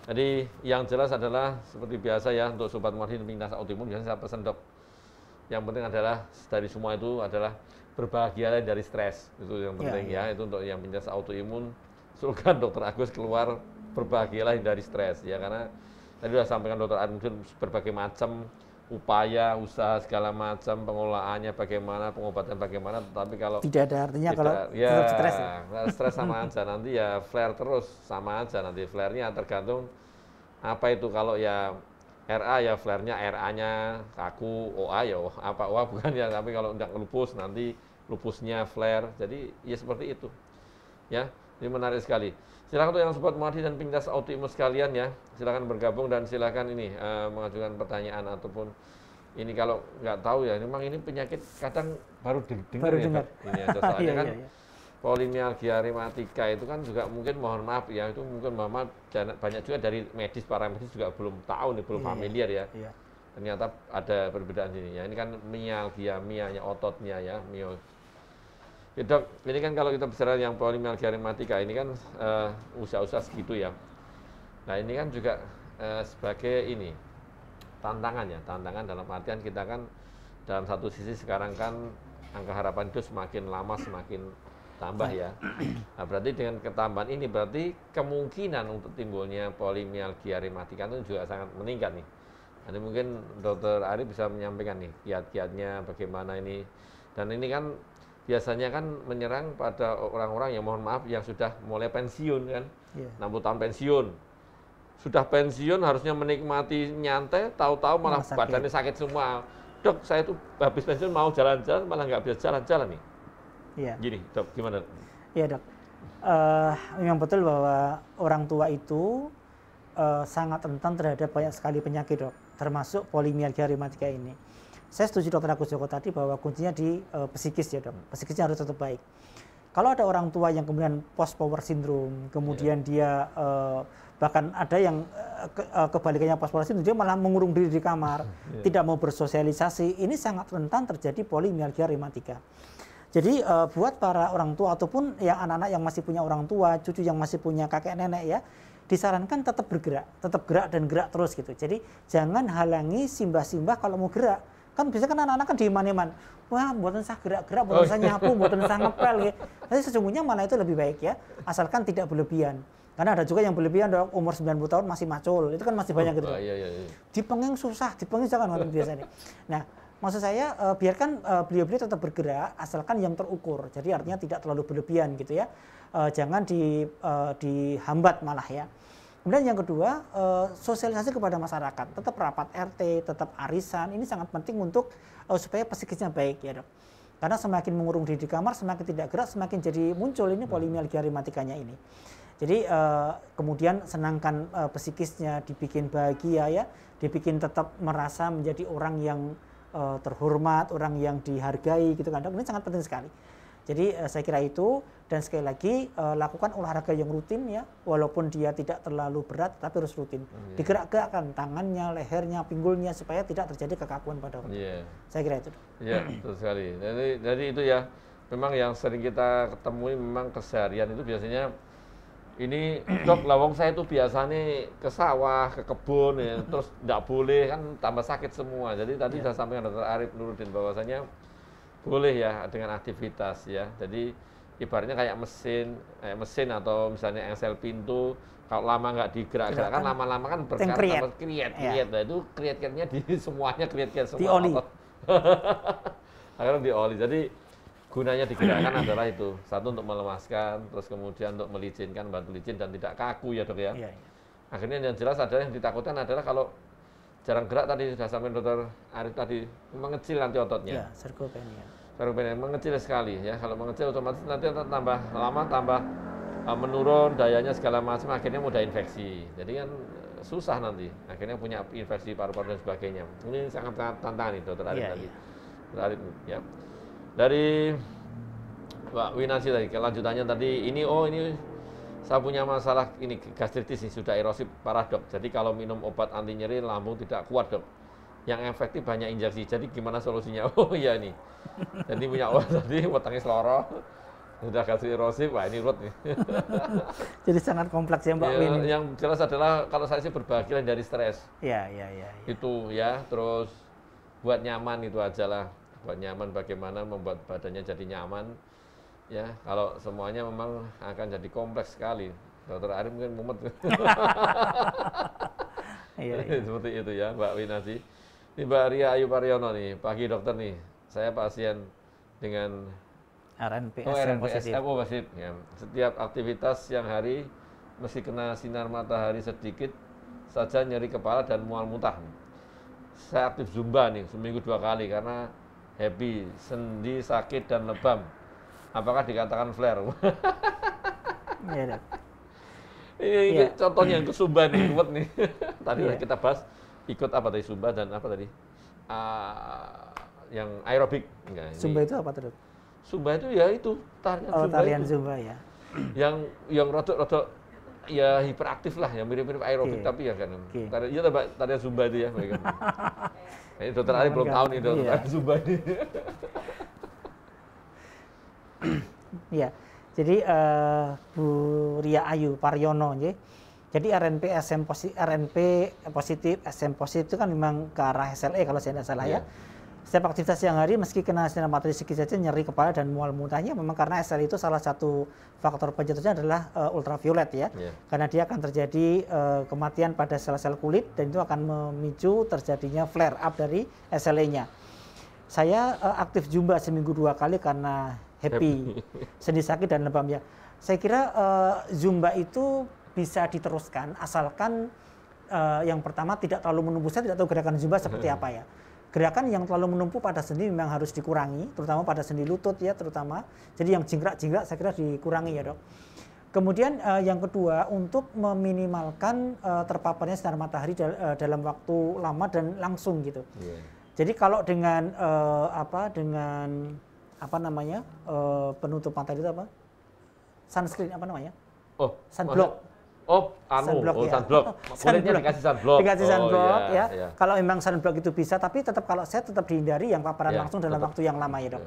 Jadi yang jelas adalah seperti biasa ya untuk sobat Muardi penyintas autoimun biasanya saya pesan dok. Yang penting adalah dari semua itu adalah berbahagialah dari stres. Itu yang penting ya. Itu untuk yang penyintas autoimun. Silakan dokter Agus keluar berbahagialah dari stres ya, karena tadi sudah sampaikan dokter Arif berbagai macam upaya, usaha segala macam, pengolahannya bagaimana, pengobatan bagaimana, tapi kalau tidak ada artinya kalau tetap stres ya? Stres sama aja, nanti ya flare terus, sama aja nanti flare-nya tergantung apa itu, kalau ya RA ya flare-nya RA-nya kaku, OA ya apa OA bukan ya, tapi kalau tidak lupus nanti lupusnya flare, jadi ya seperti itu ya, ini menarik sekali. Silakan untuk yang sobat Muardi dan penyintas autoimun sekalian ya, silakan bergabung dan silakan ini mengajukan pertanyaan ataupun ini kalau nggak tahu ya, memang ini penyakit kadang baru dengar ya, ini aja soalnya kan polimialgia rematika itu kan juga mungkin mohon maaf ya, itu mungkin mohon maaf banyak juga dari medis, para medis juga belum tahu nih, belum familiar ya. Ternyata ada perbedaan ini ya, ini kan mialgia, mianya ototnya ya, mio. Ya, dok, ini kan kalau kita bicara yang polimialgia rematika ini kan usia-usia segitu ya. Nah ini kan juga sebagai ini tantangan ya, tantangan dalam artian kita kan dalam satu sisi sekarang kan angka harapan hidup semakin lama semakin tambah ya. Nah, berarti dengan ketambahan ini berarti kemungkinan untuk timbulnya polimialgia rematika itu juga sangat meningkat nih. Nanti mungkin dokter Arif bisa menyampaikan nih kiat-kiatnya bagaimana ini, dan ini kan biasanya kan menyerang pada orang-orang yang mohon maaf yang sudah mulai pensiun kan, 60 tahun pensiun, sudah pensiun harusnya menikmati nyantai, tahu-tahu malah badannya sakit semua. Dok, saya tuh habis pensiun mau jalan-jalan malah nggak bisa jalan-jalan nih. Iya. Gini, dok, gimana? Iya dok, memang betul bahwa orang tua itu sangat rentan terhadap banyak sekali penyakit dok, termasuk polimialgia rematika ini. saya setuju Dr. Agus Joko tadi bahwa kuncinya di psikis ya dok. Psikisnya harus tetap baik. Kalau ada orang tua yang kemudian post power syndrome, kemudian dia bahkan ada yang kebalikannya post power syndrome, dia malah mengurung diri di kamar, tidak mau bersosialisasi, ini sangat rentan terjadi polimialgia rematika. Jadi buat para orang tua ataupun yang anak-anak yang masih punya orang tua, cucu yang masih punya kakek nenek ya, disarankan tetap bergerak, tetap gerak dan gerak terus gitu. Jadi jangan halangi simbah-simbah kalau mau gerak. Kan biasanya kan anak-anak kan diiman-iman, wah buatan saya gerak-gerak, buatan saya nyapu, buatan saya ngepel gitu. Tapi sesungguhnya malah itu lebih baik ya, asalkan tidak berlebihan. Karena ada juga yang berlebihan dok, umur 90 tahun masih macul, itu kan masih banyak gitu. Iya. Dipenging susah, dipenging jangan biasanya. Nah, maksud saya biarkan beliau-beliau tetap bergerak, asalkan yang terukur. Jadi artinya tidak terlalu berlebihan gitu ya. Jangan dihambat malah ya. Kemudian yang kedua, sosialisasi kepada masyarakat, tetap rapat RT, tetap arisan, ini sangat penting untuk supaya psikisnya baik ya dok. Karena semakin mengurung diri di kamar, semakin tidak gerak, semakin jadi muncul ini polimialgia rematikanya ini. Jadi kemudian senangkan psikisnya, dibikin bahagia ya, dibikin tetap merasa menjadi orang yang terhormat, orang yang dihargai gitu kan dok, ini sangat penting sekali. Jadi saya kira itu, dan sekali lagi lakukan olahraga yang rutin ya, walaupun dia tidak terlalu berat tapi harus rutin. Digerak-gerakkan tangannya, lehernya, pinggulnya supaya tidak terjadi kekakuan pada orang. Saya kira itu. Iya, betul sekali. Jadi itu ya, memang yang sering kita ketemui memang keseharian itu biasanya ini dok, lawang saya itu biasanya ke sawah, ke kebun ya, terus tidak boleh kan tambah sakit semua. Jadi tadi saya sampaikan Dr. Arif Nuruddin bahwasanya boleh ya dengan aktivitas ya. Jadi ibaratnya kayak mesin atau misalnya engsel pintu, kalau lama nggak digerak-gerakkan lama-lama kan berkata kriet. Nah itu kriet-krietnya di semuanya kriet-kriet semua. Dioli. Akhirnya dioli. Jadi gunanya digerakkan adalah itu. Satu untuk melemaskan, terus kemudian untuk melicinkan, bantu licin dan tidak kaku ya dok ya. Akhirnya yang jelas adalah yang ditakutkan adalah kalau jarang gerak tadi sudah sampai Dr. Arif tadi mengecil nanti ototnya. Sarkopenia. Sarkopenia mengecil sekali ya. Kalau mengecil otomatis nanti tambah lama tambah menurun dayanya segala macam, akhirnya mudah infeksi. Jadi kan susah nanti. Akhirnya punya infeksi paru-paru dan sebagainya. Ini sangat tantangan nih Dr. Arif tadi. Dr. Arif ya. Dari Mbak Winasi tadi kelanjutannya tadi ini saya punya masalah ini gastritis nih, sudah erosif parah dok. Jadi kalau minum obat anti nyeri lambung tidak kuat dok. Yang efektif banyak injeksi. Jadi gimana solusinya? Oh iya nih. Jadi punya obat tadi wetenge seloro. Sudah gastrit erosif, wah ini urut nih. Jadi sangat kompleks ya Mbak Win. Yang jelas adalah kalau saya sih berbahagia dari stres. Iya. Itu ya, terus buat nyaman itu aja lah. Buat nyaman bagaimana membuat badannya jadi nyaman. Ya, kalau semuanya memang akan jadi kompleks sekali. Dr. Arif mungkin mumet. Seperti itu ya, Mbak Winasi. Ini Mbak Ria Ayu Paryono nih, pagi dokter nih. Saya pasien dengan RNPSM positif. Ya. Setiap aktivitas siang hari, meski kena sinar matahari sedikit saja nyeri kepala dan mual muntah. Saya aktif Zumba nih, seminggu 2 kali karena happy, sendi, sakit, dan lebam. Apakah dikatakan flare? Iya, Ini contohnya yang ke Zumba nih, kuat nih. Tadi kita bahas ikut apa tadi Zumba dan apa tadi? Yang aerobik. Zumba itu apa tuh? Zumba itu ya itu tarian Zumba ya. Yang rodok ya hiperaktif lah, yang mirip-mirip aerobik tapi ya kan. Iya tarian Zumba itu ya. Ini Dr. Arif belum tahu nih tarian Zumba ini. Ya, jadi Bu Ria Ayu Paryono, jadi RNP positif, SM positif itu kan memang ke arah SLE kalau saya tidak salah ya. Setiap aktivitas siang hari meski kena sinar matahari sedikit saja nyeri kepala dan mual muntahnya memang karena SLE itu salah satu faktor pencetusnya adalah ultraviolet ya. Karena dia akan terjadi kematian pada sel-sel kulit dan itu akan memicu terjadinya flare up dari SLE-nya. Saya aktif Zumba seminggu 2 kali karena happy, sendi sakit dan lebam ya. Saya kira Zumba itu bisa diteruskan asalkan yang pertama tidak terlalu menumpuk. Saya tidak tahu gerakan Zumba seperti apa ya. Gerakan yang terlalu menumpuk pada sendi memang harus dikurangi, terutama pada sendi lutut ya terutama. Jadi yang jingkrak-jingkrak saya kira dikurangi ya dok. Kemudian yang kedua untuk meminimalkan terpaparnya sinar matahari dalam waktu lama dan langsung gitu. Jadi kalau dengan penutup mata itu apa? Sunscreen apa namanya? Oh, sunblock. Sunblock. Kulitnya dikasih sunblock. Dikasih sunblock iya, ya. iya. Kalau memang sunblock itu bisa, tapi tetap kalau saya tetap dihindari yang paparan langsung dalam waktu yang lama ya, Dok.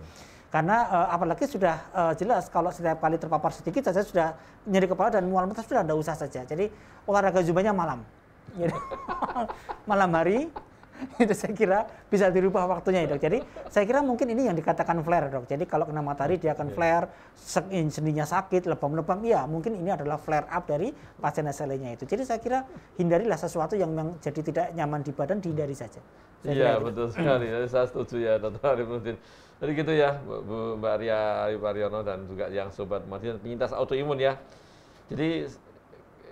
Karena apalagi sudah jelas kalau setiap kali terpapar sedikit saja sudah nyeri kepala dan mual muntah, sudah tidak usah saja. Jadi olahraga zumbanya malam. Jadi, malam hari itu saya kira bisa dirubah waktunya ya, Dok. Jadi saya kira mungkin ini yang dikatakan flare, Dok. Jadi kalau kena matahari dia akan flare, sendinya sakit, lebam-lebam, ya mungkin ini adalah flare up dari pasien SLE-nya itu. Jadi saya kira hindarilah sesuatu yang memang jadi tidak nyaman di badan, dihindari saja. Iya, betul sekali. Saya setuju ya, Dr. Arifuddin. Jadi gitu ya, Mbak Ria Pariono dan juga yang Sobat Madin, penyintas autoimun ya. Jadi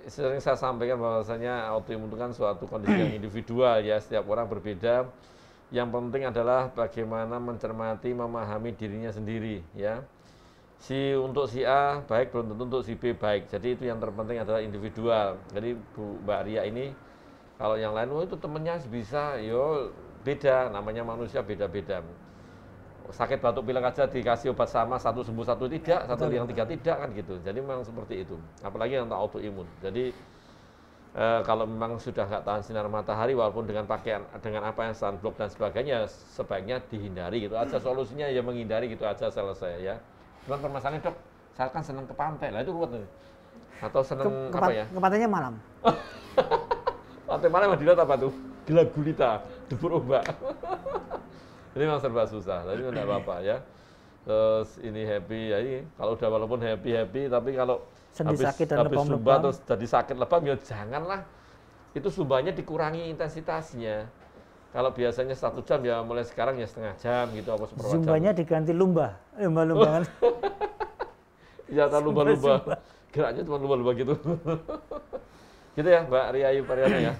sering saya sampaikan bahwasanya autoimun itu kan suatu kondisi yang individual ya, setiap orang berbeda. Yang penting adalah bagaimana mencermati, memahami dirinya sendiri ya. Untuk si A baik belum tentu untuk si B baik. Jadi itu yang terpenting adalah individual. Jadi Mbak Ria ini kalau yang lain itu temennya bisa, beda, namanya manusia beda-beda. Sakit batuk pilek aja dikasih obat sama, satu sembuh satu tidak, satu yang tiga tidak kan gitu. Jadi memang seperti itu. Apalagi yang autoimun. Jadi kalau memang sudah nggak tahan sinar matahari, walaupun dengan pakaian, dengan apa yang sunblock dan sebagainya, sebaiknya dihindari gitu aja. Solusinya ya menghindari gitu aja, selesai ya. Cuman permasalahannya, Dok, saya kan senang ke pantai lah, itu ruwet nih. Atau senang apa ya? Ke pantainya malam. Pantai malam yang dilihat apa tuh? Gila gulita, debur ombak. Jadi memang serba susah, tapi tidak apa-apa ya. Terus ini happy ya, kalau udah walaupun happy, tapi kalau habis sumba terus jadi sakit lebam ya janganlah. Itu sumbanya dikurangi intensitasnya. Kalau biasanya 1 jam ya mulai sekarang ya setengah jam gitu, apa seperempat jam. Zumbanya diganti lumba-lumba kan. Iya, lumba-lumba. Geraknya cuma lumba-lumba gitu. Gitu ya, Mbak Ria Pariono ya.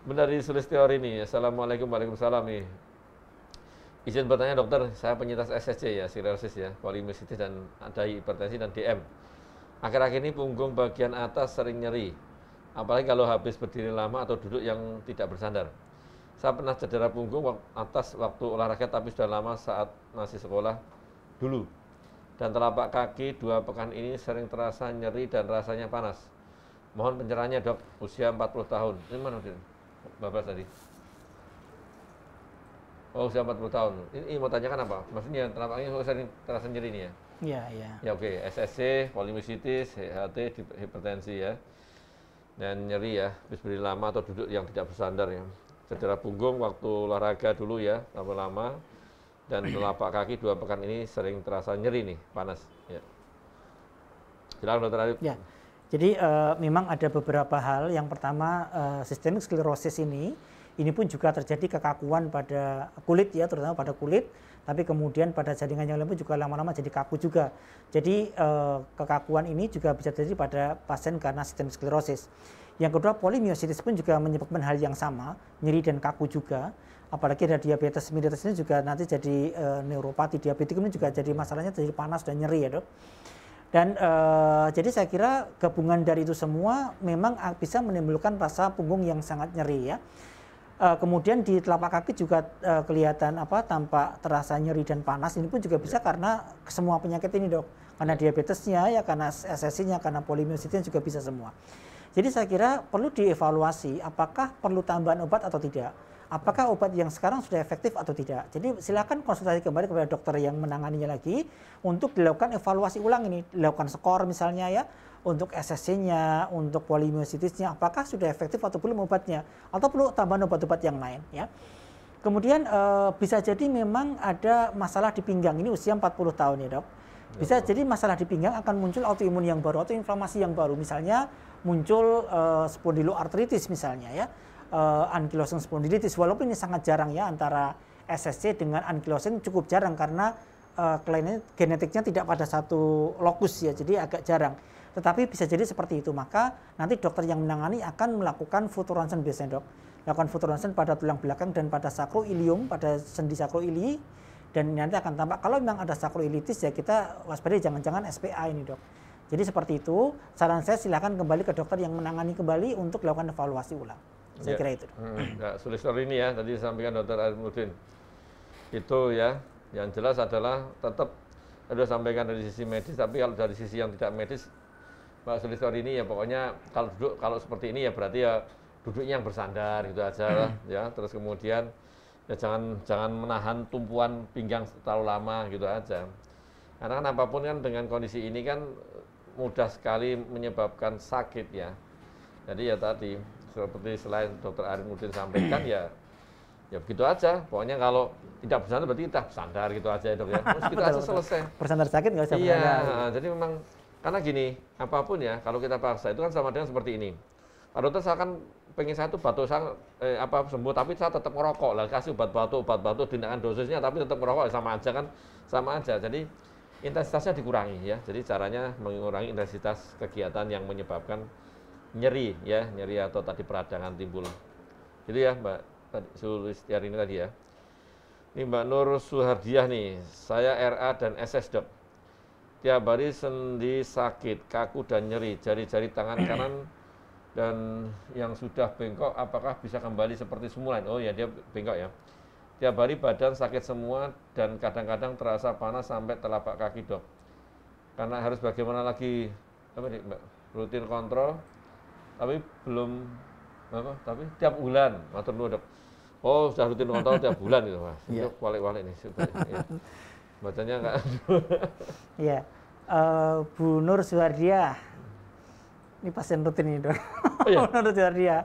Benar di Sulistiori ini. Assalamualaikum, waalaikumsalam nih. Izin bertanya, dokter, saya penyintas SSC ya, cirrhosis ya, polymyositis dan ada hipertensi dan DM. Akhir-akhir ini punggung bagian atas sering nyeri, apalagi kalau habis berdiri lama atau duduk yang tidak bersandar. Saya pernah cedera punggung atas waktu olahraga, tapi sudah lama saat masih sekolah dulu. Dan telapak kaki 2 pekan ini sering terasa nyeri dan rasanya panas. Mohon pencerahannya, Dok. Usia 40 tahun. Ini mana, Bapak tadi? Oh, usia 40 tahun. Ini mau tanyakan apa? Maksudnya telapak kaki sering terasa nyeri ini ya? Iya, iya. Ya oke, SSC, polymyositis, HT, hipertensi ya. Dan nyeri ya, habis berdiri lama atau duduk yang tidak bersandar ya. Cedera punggung waktu olahraga dulu ya, lama-lama. Dan telapak kaki 2 pekan ini sering terasa nyeri nih, panas. Ya. Silakan, Dokter Arif. Ya, jadi memang ada beberapa hal. Yang pertama, systemic sclerosis ini pun juga terjadi kekakuan pada kulit ya, terutama pada kulit. Tapi kemudian pada jaringan yang lain pun juga lama-lama jadi kaku juga. Jadi kekakuan ini juga bisa terjadi pada pasien karena systemic sclerosis. Yang kedua, polymyositis pun juga menyebabkan hal yang sama, nyeri dan kaku juga. Apalagi ada diabetes mellitus ini juga nanti jadi neuropati diabetik ini juga jadi masalahnya jadi panas dan nyeri ya, Dok. Dan jadi saya kira gabungan dari itu semua memang bisa menimbulkan rasa punggung yang sangat nyeri ya. Kemudian di telapak kaki juga kelihatan tampak terasa nyeri dan panas. Ini pun juga bisa karena semua penyakit ini, Dok. Karena diabetesnya ya, karena SSC-nya, karena polymyositisnya juga bisa semua. Jadi saya kira perlu dievaluasi apakah perlu tambahan obat atau tidak. Apakah obat yang sekarang sudah efektif atau tidak. Jadi silakan konsultasi kembali kepada dokter yang menanganinya lagi untuk dilakukan evaluasi ulang ini. Dilakukan skor misalnya ya, untuk SSC-nya, untuk polymyositisnya, apakah sudah efektif atau belum obatnya. Atau perlu tambahan obat-obat yang lain ya. Kemudian bisa jadi memang ada masalah di pinggang, ini usia 40 tahun ya, Dok. Bisa jadi masalah di pinggang akan muncul autoimun yang baru atau inflamasi yang baru. Misalnya muncul spondyloartritis misalnya ya. Ankylosing spondylitis, walaupun ini sangat jarang ya, antara SSC dengan ankylosing cukup jarang karena kliennya genetiknya tidak pada satu lokus ya, jadi agak jarang. Tetapi bisa jadi seperti itu, maka nanti dokter yang menangani akan melakukan futuronsen biasanya, Dok. Lakukan futuronsen pada tulang belakang dan pada sakroilium, pada sendi sakroili, dan nanti akan tampak kalau memang ada sakroilitis ya kita waspadai jangan-jangan SPA ini, Dok. Jadi seperti itu, saran saya silakan kembali ke dokter yang menangani kembali untuk melakukan evaluasi ulang. Saya kira itu. Sulit sekali ini ya, tadi disampaikan Dr. Arimuddin. Itu ya, yang jelas adalah tetap sudah sampaikan dari sisi medis, tapi kalau dari sisi yang tidak medis, Mbak Sulistori ini ya pokoknya kalau duduk, kalau seperti ini ya berarti ya duduknya yang bersandar gitu aja lah ya. Terus kemudian ya jangan menahan tumpuan pinggang terlalu lama gitu aja. Karena kan apapun kan dengan kondisi ini kan mudah sekali menyebabkan sakit ya. Jadi ya tadi seperti selain Dr. Arimuddin sampaikan ya begitu aja. Pokoknya kalau tidak bersandar berarti kita bersandar gitu aja ya dok ya. Terus gitu aja selesai. Bersandar sakit nggak usah iya, bersandar. jadi memang karena gini, apapun ya kalau kita paksa itu kan sama dengan seperti ini. Pak dokter saya kan pengen saya tuh batuk saya sembuh tapi saya tetap merokok lah, kasih obat batuk tindakan dosisnya tapi tetap merokok sama aja kan, sama aja. Jadi intensitasnya dikurangi ya. Jadi caranya mengurangi intensitas kegiatan yang menyebabkan nyeri ya, nyeri atau tadi peradangan timbul. Jadi ya Mbak Sulistiari ini tadi ya. Ini Mbak Nur Suhardiah nih, saya RA dan SS dok. Tiap hari sendi sakit, kaku dan nyeri, jari-jari tangan kanan dan yang sudah bengkok apakah bisa kembali seperti semula? Oh ya dia bengkok ya. Tiap hari badan sakit semua dan kadang-kadang terasa panas sampai telapak kaki dok. Karena harus bagaimana lagi apa nih Mbak? Rutin kontrol, tapi belum apa? Tapi tiap bulan, matur nuwun dok. Oh sudah rutin kontrol tiap bulan gitu mas. Itu walik-walik nih. Ya. Bacanya enggak. Iya. Bu Nur Suhardiah. Ini pasien rutin ini dok. Oh, iya? Nur Suhardiah.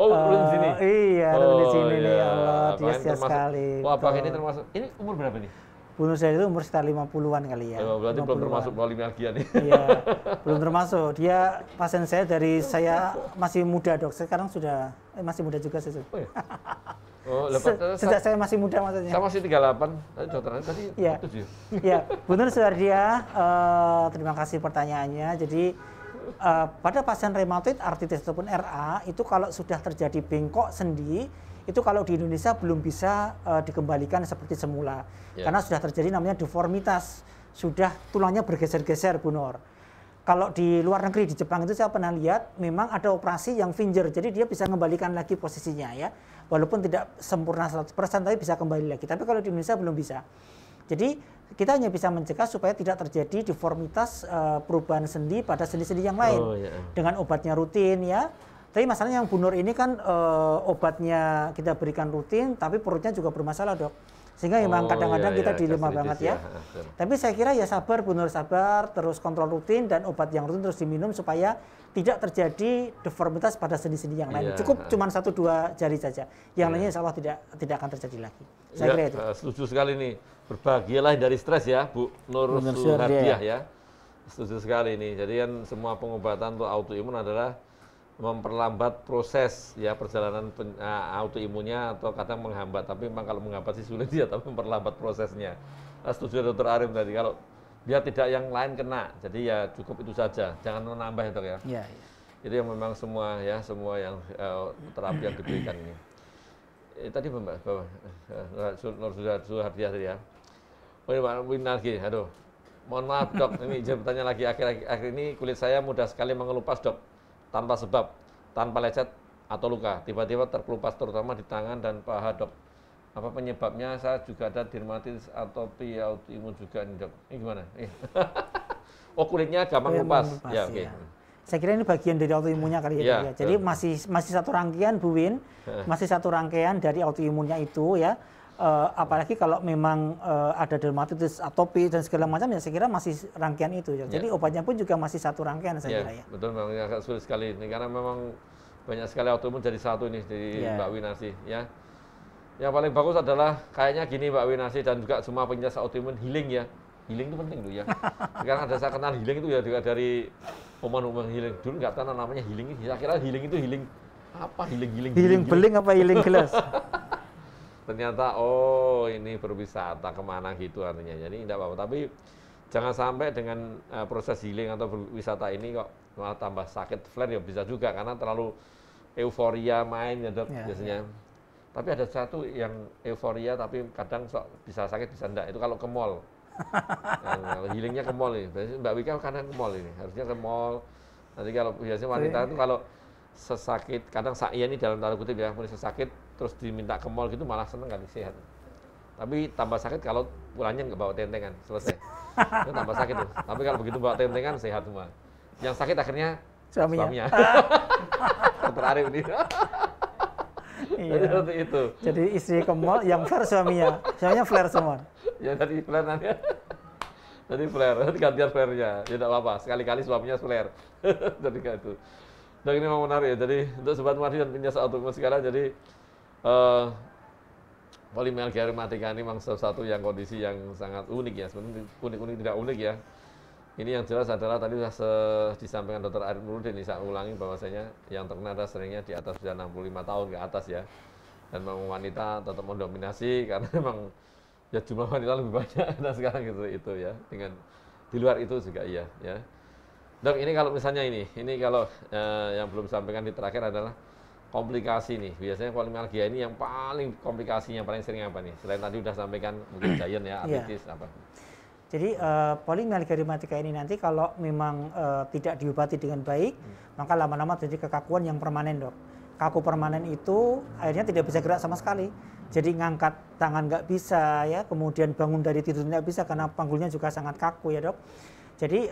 Oh, rutin di sini? Iya, rutin di sini nih. Iya. Allah, dia setia sekali. Oh, apakah ini termasuk, ini umur berapa nih? Bu Nur Suhardiah itu umur sekitar 50-an kali ya. Berarti belum termasuk polimyalgia nih. Iya, belum termasuk. Dia pasien saya dari saya masih muda dok. Sekarang sudah, masih muda juga sih. Oh, iya? Oh, sejak saya masih muda maksudnya. Saya masih 38, dokter tadi ya. 7. Iya, Bu Nur Suhardiah, terima kasih pertanyaannya. Jadi pada pasien rheumatoid arthritis ataupun RA itu kalau sudah terjadi bengkok sendi, itu kalau di Indonesia belum bisa dikembalikan seperti semula. Karena sudah terjadi namanya deformitas, sudah tulangnya bergeser-geser Bu Nur. Kalau di luar negeri, di Jepang itu saya pernah lihat memang ada operasi yang finger, jadi dia bisa mengembalikan lagi posisinya ya. Walaupun tidak sempurna 100% tapi bisa kembali lagi. Tapi kalau di Indonesia belum bisa. Jadi kita hanya bisa mencegah supaya tidak terjadi deformitas perubahan sendi pada sendi-sendi yang lain. Dengan obatnya rutin ya. Tapi masalahnya yang Bu Nur ini kan obatnya kita berikan rutin tapi perutnya juga bermasalah dok. Sehingga memang kadang-kadang kita dilema banget ya. Tapi saya kira ya sabar Bu Nur, sabar, terus kontrol rutin dan obat yang rutin terus diminum supaya tidak terjadi deformitas pada sendi-sendi yang lain. Cukup cuma 1-2 jari saja. Yang lainnya insya Allah tidak akan terjadi lagi. Saya kira itu. Setuju sekali nih. Berbahagialah dari stres ya Bu Nur Suhardiah ya. Setuju sekali ini. Jadi kan semua pengobatan untuk autoimun adalah memperlambat proses ya perjalanan autoimunnya atau kadang menghambat, tapi memang kalau menghambat sih sulit ya, tapi memperlambat prosesnya. Setuju Dr. Arim tadi, kalau dia tidak yang lain kena, jadi ya cukup itu saja, jangan menambah ya dok ya. Iya. Itu yang memang semua yang terapi yang diberikan ini. Tadi Mbak Nur Suhardiah tadi ya. Oh ini Pak Winargi, aduh, mohon maaf dok, ini izin bertanya lagi, akhir ini kulit saya mudah sekali mengelupas dok. Tanpa sebab, tanpa lecet atau luka, tiba-tiba terkelupas terutama di tangan dan paha dok. Apa penyebabnya? Saya juga ada dermatitis atopi autoimun juga nih dok. Ini gimana? Oh kulitnya gampang lupas. Ya, oke. Saya kira ini bagian dari autoimunnya kali ya. Jadi masih satu rangkaian Bu Win, masih satu rangkaian dari autoimunnya itu ya. Apalagi kalau memang ada dermatitis, atopi dan segala macam ya saya kira masih rangkaian itu ya. Jadi obatnya pun juga masih satu rangkaian saya kira ya. Betul, memang agak sulit sekali ini karena memang banyak sekali autoimun jadi satu nih di Mbak Winarsi ya. Yang paling bagus adalah kayaknya gini Mbak Winarsi dan juga semua penyintas autoimun healing ya. Healing itu penting dulu ya. Sekarang ada saya kenal healing itu ya juga dari omongan healing. Dulu nggak tahu namanya healing. Saya kira healing itu healing apa? Healing beling apa healing gelas? Ternyata oh ini berwisata kemana gitu artinya, jadi tidak apa-apa, tapi jangan sampai dengan proses healing atau berwisata ini kok malah tambah sakit flare ya bisa juga karena terlalu euforia main ya dok biasanya. Tapi ada satu yang euforia tapi kadang bisa sakit bisa enggak, itu kalau ke mall. Nah, healingnya ke mall ini, Mbak Wika kadang ke mall ini, harusnya ke mall. Nanti kalau biasanya wanita itu kalau sesakit, kadang saya ini dalam tanda kutip ya, mulai sesakit terus diminta ke mall gitu malah seneng kali sehat. Tapi tambah sakit kalau pulangnya nggak bawa tentengan, selesai. Itu tambah sakit tuh. Tapi kalau begitu bawa tentengan sehat semua. Yang sakit akhirnya suaminya. Dokter Arif ini. Jadi seperti itu. Jadi istri ke mall, yang flare suaminya flare semua. Ya tadi flare nanti. Jadi flare, gantian flare-nya. Ya tidak apa-apa, sekali-kali suaminya flare. Jadi kayak itu. Dan ini memang menarik ya. Jadi untuk Sobat Muardi dan penyintas autoimun sekalian, jadi polimialgia rematika ini memang sesuatu yang kondisi yang sangat unik ya. Sebenarnya unik-unik tidak unik ya. Ini yang jelas adalah tadi sudah disampaikan Dr. Arif Nurudin, saya ulangi bahwasanya yang terkena adalah seringnya di atas usia 65 tahun ke atas ya. Dan memang wanita tetap mendominasi karena memang ya jumlah wanita lebih banyak dan sekarang itu ya. Dengan di luar itu juga iya ya. Dok, ini kalau misalnya ini kalau yang belum disampaikan di terakhir adalah komplikasi nih. Biasanya polimialgia ini yang paling komplikasinya paling sering apa nih? Selain tadi udah sampaikan mungkin giant ya, artritis apa? Jadi polimialgia rematika ini nanti kalau memang tidak diobati dengan baik, maka lama-lama terjadi kekakuan yang permanen, Dok. Kaku permanen itu akhirnya tidak bisa gerak sama sekali. Jadi ngangkat tangan nggak bisa ya, kemudian bangun dari tidur nggak bisa karena panggulnya juga sangat kaku ya, Dok. Jadi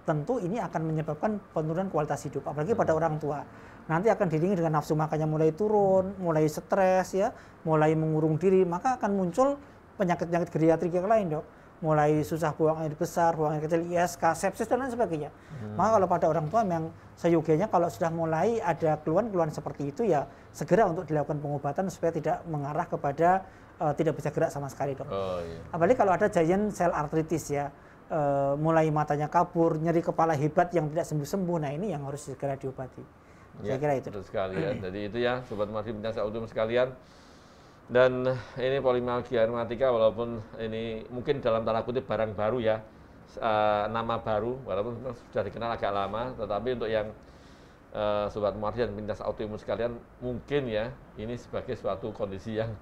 tentu ini akan menyebabkan penurunan kualitas hidup, apalagi pada orang tua. Nanti akan diiringi dengan nafsu makannya mulai turun, mulai stres ya, mulai mengurung diri, maka akan muncul penyakit-penyakit geriatrik yang lain, Dok. Mulai susah buang air besar, buang air kecil, ISK, sepsis dan lain sebagainya. Maka kalau pada orang tua memang seyogianya kalau sudah mulai ada keluhan-keluhan seperti itu ya segera untuk dilakukan pengobatan supaya tidak mengarah kepada tidak bisa gerak sama sekali, Dok. Apalagi kalau ada giant cell arthritis ya. Mulai matanya kabur, nyeri kepala hebat yang tidak sembuh-sembuh. Nah, ini yang harus segera diobati. Ya, saya kira itu. Betul sekali ya. Jadi itu ya, Sobat Muardi penyintas autoimun sekalian. Dan ini polimialgia rematika walaupun ini mungkin dalam tanda kutip barang baru ya, nama baru, walaupun sudah dikenal agak lama, tetapi untuk yang Sobat Muardi dan penyintas autoimun sekalian mungkin ya, ini sebagai suatu kondisi yang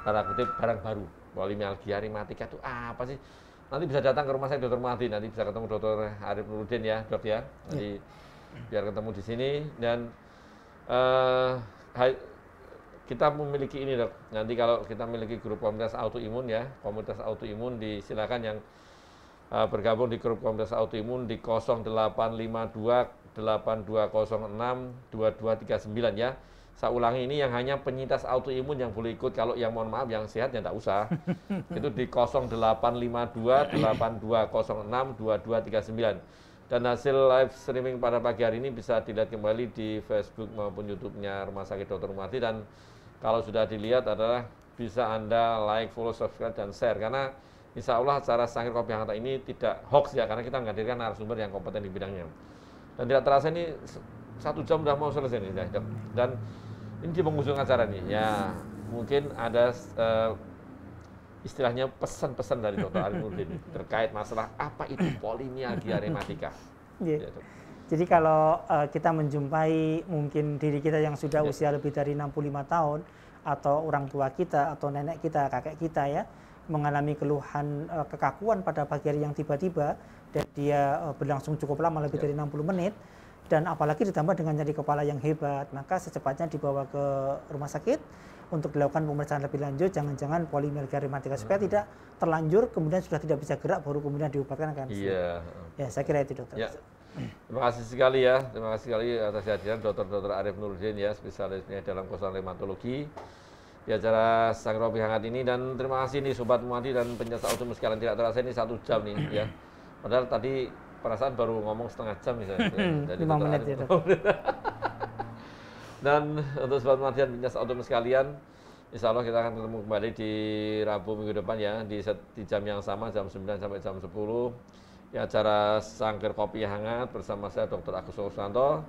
tanda kutip barang baru. Polimialgia rematika itu apa sih? Nanti bisa datang ke rumah saya Dr. Muardi, nanti bisa ketemu Dr. Arif Nurudin ya, Dok ya. Nanti biar ketemu di sini dan kita memiliki ini, Dok. Nanti kalau kita memiliki grup komunitas autoimun ya, komunitas autoimun silakan yang bergabung di grup komunitas autoimun di 0852 8206 2239 ya. Saya ulangi, ini yang hanya penyintas autoimun yang boleh ikut, kalau yang mohon maaf yang sehat ya enggak usah. Itu di 0852 8206 2239. Dan hasil live streaming pada pagi hari ini bisa dilihat kembali di Facebook maupun YouTube-nya Rumah Sakit Dr. Muardi, dan kalau sudah dilihat adalah bisa Anda like, follow, subscribe dan share, karena insya Allah acara Sangkir Kopi Hangat ini tidak hoax ya, karena kita menghadirkan narasumber yang kompeten di bidangnya. Dan tidak terasa ini 1 jam sudah mau selesai nih, Dok. Dan ini di penghujung acara nih, ya mungkin ada istilahnya pesan-pesan dari Dr. Arif Nurudin terkait masalah apa itu polimialgia rematika. Ya, jadi kalau kita menjumpai mungkin diri kita yang sudah usia lebih dari 65 tahun, atau orang tua kita, atau nenek kita, kakek kita ya, mengalami keluhan kekakuan pada pagi hari yang tiba-tiba, dan dia berlangsung cukup lama, lebih dari 60 menit, dan apalagi ditambah dengan nyeri kepala yang hebat, maka secepatnya dibawa ke rumah sakit untuk dilakukan pemeriksaan lebih lanjut. Jangan-jangan polimialgia rematika, supaya tidak terlanjur kemudian sudah tidak bisa gerak baru kemudian diobatkan kan. Iya. Ya, saya kira itu, Dokter. Ya. Terima kasih sekali ya, terima kasih sekali atas kehadiran Dr. Arif Nurudin ya, spesialisnya dalam konsultan reumatologi di acara Sangkir Kopi Hangat ini. Dan terima kasih nih Sobat Muardi dan penyintas autoimun sekalian, tidak terasa ini 1 jam nih ya. Padahal tadi perasaan baru ngomong setengah jam misalnya. Jadi 5 menit ya, Dok. Dan untuk Sobat Muardi dan penyintas autoimun sekalian, insya Allah kita akan ketemu kembali di Rabu minggu depan ya, di jam yang sama, jam 9 sampai jam 10 di acara Sangkir Kopi Hangat bersama saya Dr. Agus Susanto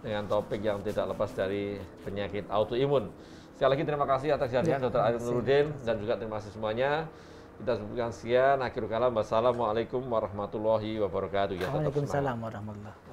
dengan topik yang tidak lepas dari penyakit autoimun. Sekali lagi terima kasih atas kehadiran Dr. Arif Nurudin, dan juga terima kasih semuanya. Kita sebutkan sekian, akhirul kalam, wassalamualaikum warahmatullahi wabarakatuh. Waalaikumsalam warahmatullahi wabarakatuh.